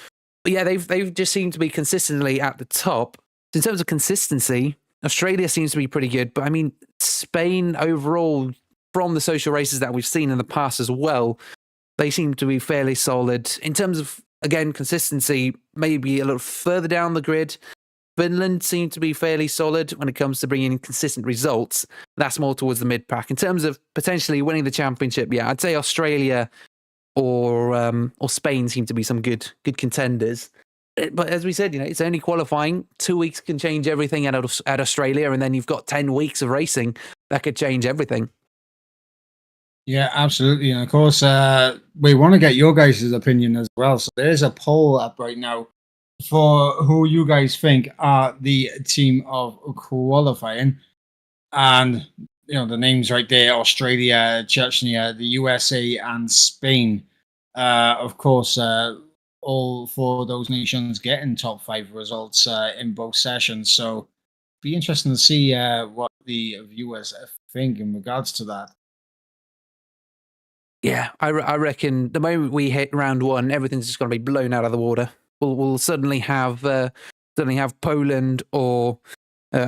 But yeah, they've just seemed to be consistently at the top. In terms of consistency, Australia seems to be pretty good, but I mean Spain overall, from the social races that we've seen in the past as well, they seem to be fairly solid. In terms of, again, consistency, maybe a little further down the grid, Finland seemed to be fairly solid when it comes to bringing in consistent results. That's more towards the mid-pack. In terms of potentially winning the championship, yeah, I'd say Australia or Spain seem to be some good contenders. But as we said, it's only qualifying. 2 weeks can change everything at Australia, and then you've got 10 weeks of racing that could change everything. Yeah, absolutely. And of course, we want to get your guys' opinion as well. So there's a poll up right now. for who you guys think are the team of qualifying, and the names right there: Australia, Chechnya, the USA, and Spain. Of course, all four of those nations getting top 5 results in both sessions. So, be interesting to see what the viewers think in regards to that. Yeah, I reckon the moment we hit round 1, everything's just going to be blown out of the water. We'll suddenly have Poland or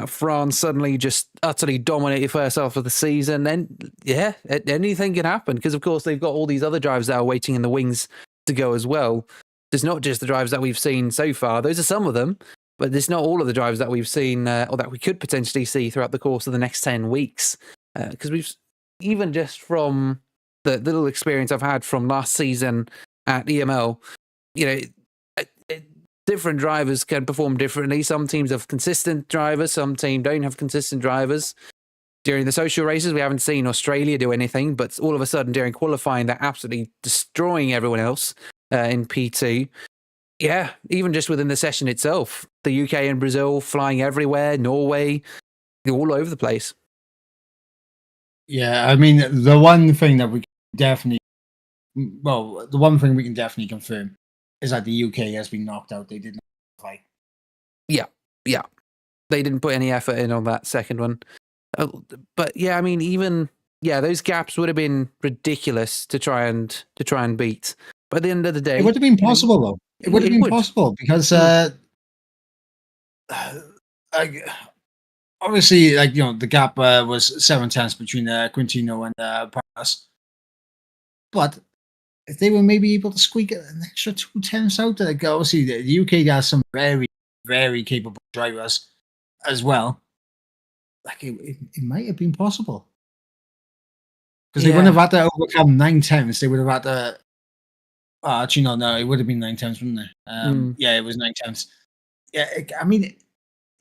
France suddenly just utterly dominated first half of the season. Then yeah, anything can happen because of course they've got all these other drives that are waiting in the wings to go as well. There's not just the drives that we've seen so far; those are some of them, but there's not all of the drives that we've seen or that we could potentially see throughout the course of the next 10 weeks. Because we've even just from the little experience I've had from last season at EML, different drivers can perform differently. Some teams have consistent drivers, some teams don't have consistent drivers. During the social races, we haven't seen Australia do anything, but all of a sudden during qualifying, they're absolutely destroying everyone else in P2. Yeah, even just within the session itself, the UK and Brazil flying everywhere, Norway, all over the place. Yeah, I mean, the one thing that we can definitely confirm is that the UK has been knocked out. They did not qualify. Yeah. They didn't put any effort in on that second one. But yeah, I mean, those gaps would have been ridiculous to try and beat. But at the end of the day, it would have been possible though. It would have been possible because obviously, the gap was 7 tenths between Quintino and Paris. But if they were maybe able to squeak an extra 2 tenths out, obviously the UK has some very, very capable drivers as well. It might have been possible because they wouldn't have had to overcome 9 tenths. They would have had to. Actually, no, it would have been 9 tenths, wouldn't it? Yeah, it was 9 tenths. Yeah,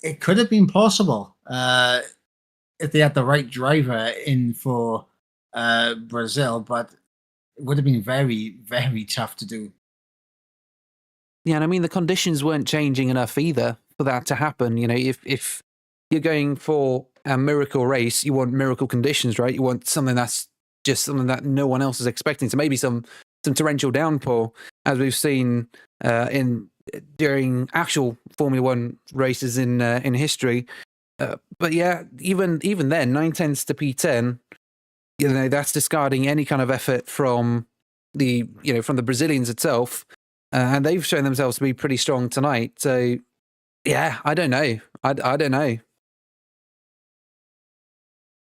it could have been possible if they had the right driver in for Brazil, but it would have been very, very tough to do. Yeah, and I mean the conditions weren't changing enough either for that to happen. If you're going for a miracle race, you want miracle conditions, right? You want something that's just something that no one else is expecting. So maybe some torrential downpour, as we've seen during actual Formula One races in history. But yeah, even then, 9 tenths to P10, that's discarding any kind of effort from the Brazilians itself, and they've shown themselves to be pretty strong tonight. So yeah, I don't know. I don't know.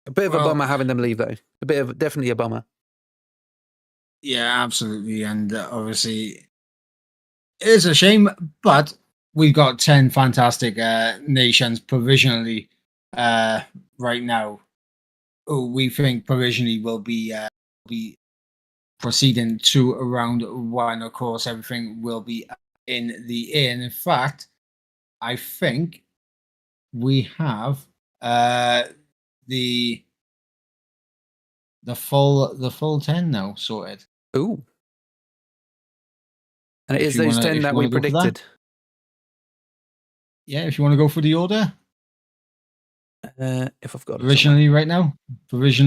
A bit of a bummer having them leave, though. Definitely a bummer. Yeah, absolutely, and obviously it is a shame, but we've got 10 fantastic nations provisionally right now. We think provisionally will be proceeding to round 1. Of course, everything will be in the air. And in fact, I think we have the full 10 now sorted. Ooh. And it is those 10 that we predicted. Yeah, if you want to go for the order. If I've got provisionally right now. Let's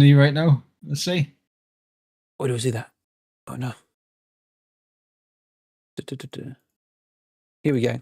see. Where do we see that? Oh no. Here we go.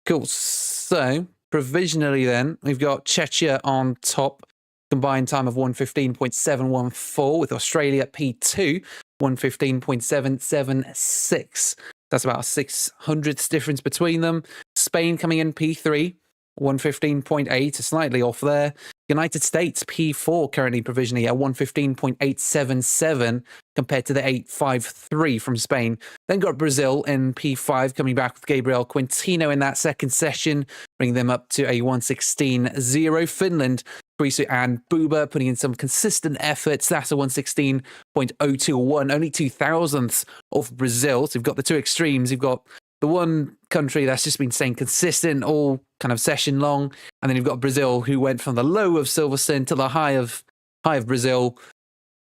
Cool. So provisionally then, we've got Czechia on top, combined time of 1:15.714, with Australia at P2, 1:15.776. That's about a 600th difference between them. Spain coming in P3, 1:15.8, slightly off there. United States P4 currently provisionally at 1:15.877 compared to the 8:53 from Spain. Then got Brazil in P5 coming back with Gabriel Quintino in that second session, bringing them up to a 1:16.0. Finland, Friso and Buba putting in some consistent efforts. That's a 1:16.021, only 2,000ths of Brazil. So you've got the two extremes. You've got the one country that's just been staying consistent all kind of session long, and then you've got Brazil, who went from the low of Silverstone to the high of Brazil.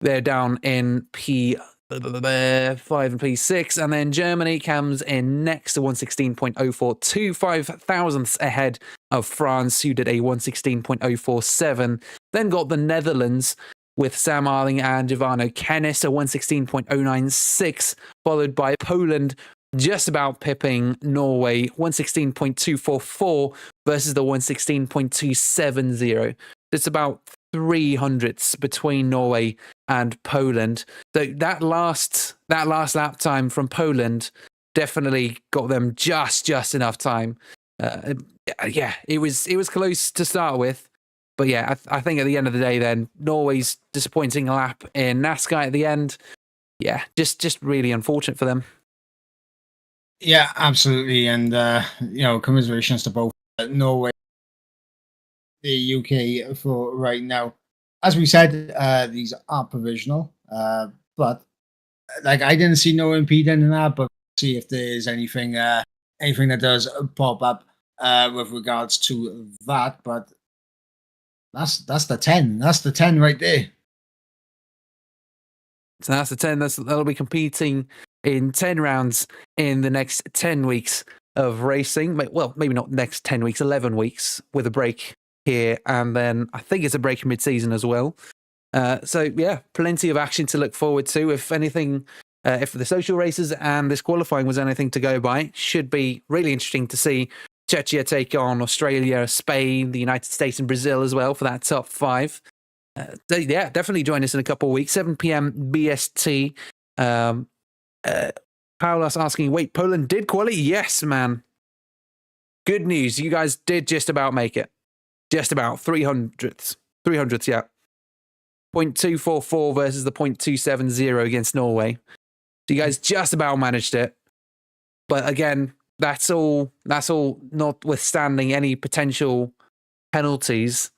They're down in P 5 and P6, and then Germany comes in next to 116.042, 5 thousandths ahead of France, who did a 116.047. Then got the Netherlands with Sam Arling and Ivano Kennis, a 116.096, followed by Poland just about pipping Norway, 116.244 versus the 116.270. It's about 300ths between Norway and Poland. So that last lap time from Poland definitely got them just enough time. Yeah, it was close to start with, but yeah, I think at the end of the day, then Norway's disappointing lap in NASCAR at the end. Yeah, just really unfortunate for them. Yeah, absolutely, and commiserations to both Norway, the UK for right now. As we said, these are provisional, but like I didn't see no impeding in that, but see if there's anything that does pop up with regards to that. But that's the 10. That's the 10 right there. So that's the 10. That'll be competing in 10 rounds in the next 10 weeks of racing. Well, maybe not next 10 weeks, 11 weeks with a break here. And then I think it's a break mid-season as well. So yeah, plenty of action to look forward to. If anything, if the social races and this qualifying was anything to go by, should be really interesting to see Czechia take on Australia, Spain, the United States and Brazil as well for that top 5. Yeah, definitely join us in a couple of weeks, 7 p.m. BST. Paulas asking, wait, Poland did quali? Yes, man. Good news. You guys did just about make it. Just about 300ths. 300ths, yeah. 0.244 versus the 0.270 against Norway. So you guys just about managed it. But again, that's all notwithstanding any potential penalties.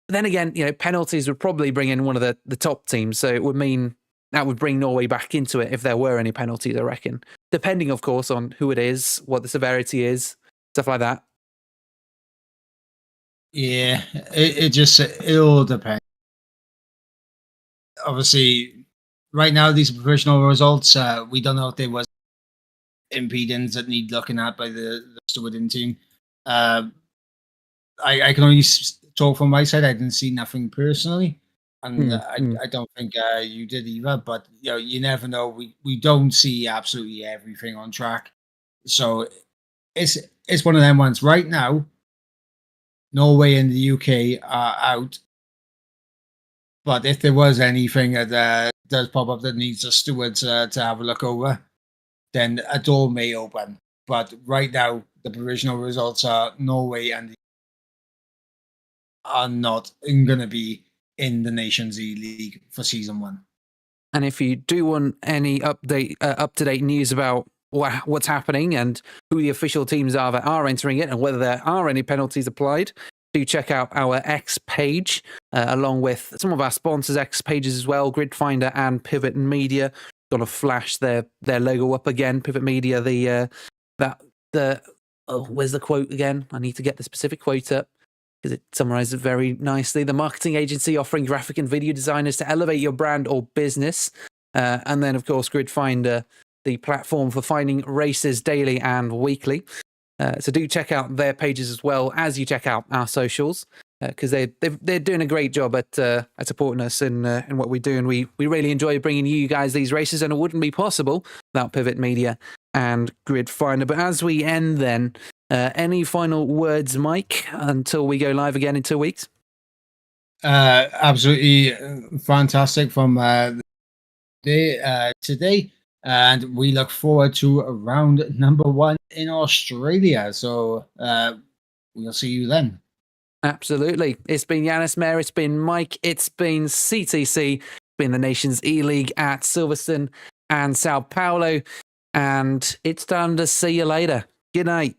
Then again, penalties would probably bring in one of the top teams. So it would mean that would bring Norway back into it if there were any penalties, I reckon. Depending, of course, on who it is, what the severity is, stuff like that. Yeah, it all depends. Obviously, right now, these provisional results, we don't know if there was impedance that need looking at by the stewarding team. I can only talk from my side. I didn't see nothing personally, and I don't think you did either. But you never know. We don't see absolutely everything on track, so it's one of them ones. Right now, Norway and the UK are out. But if there was anything that does pop up that needs a steward to have a look over, then a door may open. But right now, the provisional results are Norway and are not going to be in the Nations League for season 1. And if you do want any up-to-date news about what's happening and who the official teams are that are entering it and whether there are any penalties applied, do check out our X page, along with some of our sponsors' X pages as well, Gridfinder and Pivot Media. Gonna flash their logo up again. Pivot Media, where's the quote again? I need to get the specific quote up because it summarizes it very nicely. The marketing agency offering graphic and video designers to elevate your brand or business. And then, of course, Gridfinder, the platform for finding races daily and weekly. So do check out their pages as well as you check out our socials, because they're doing a great job at supporting us in what we do, and we really enjoy bringing you guys these races, and it wouldn't be possible without Pivot Media and Gridfinder. But as we end, then any final words, Mike, until we go live again in 2 weeks? Absolutely fantastic from today. And we look forward to round number 1 in Australia. So we'll see you then. Absolutely. It's been Yanis Mayer. It's been Mike. It's been CTC. It's been the Nations E-League at Silverstone and Sao Paulo. And it's time to see you later. Good night.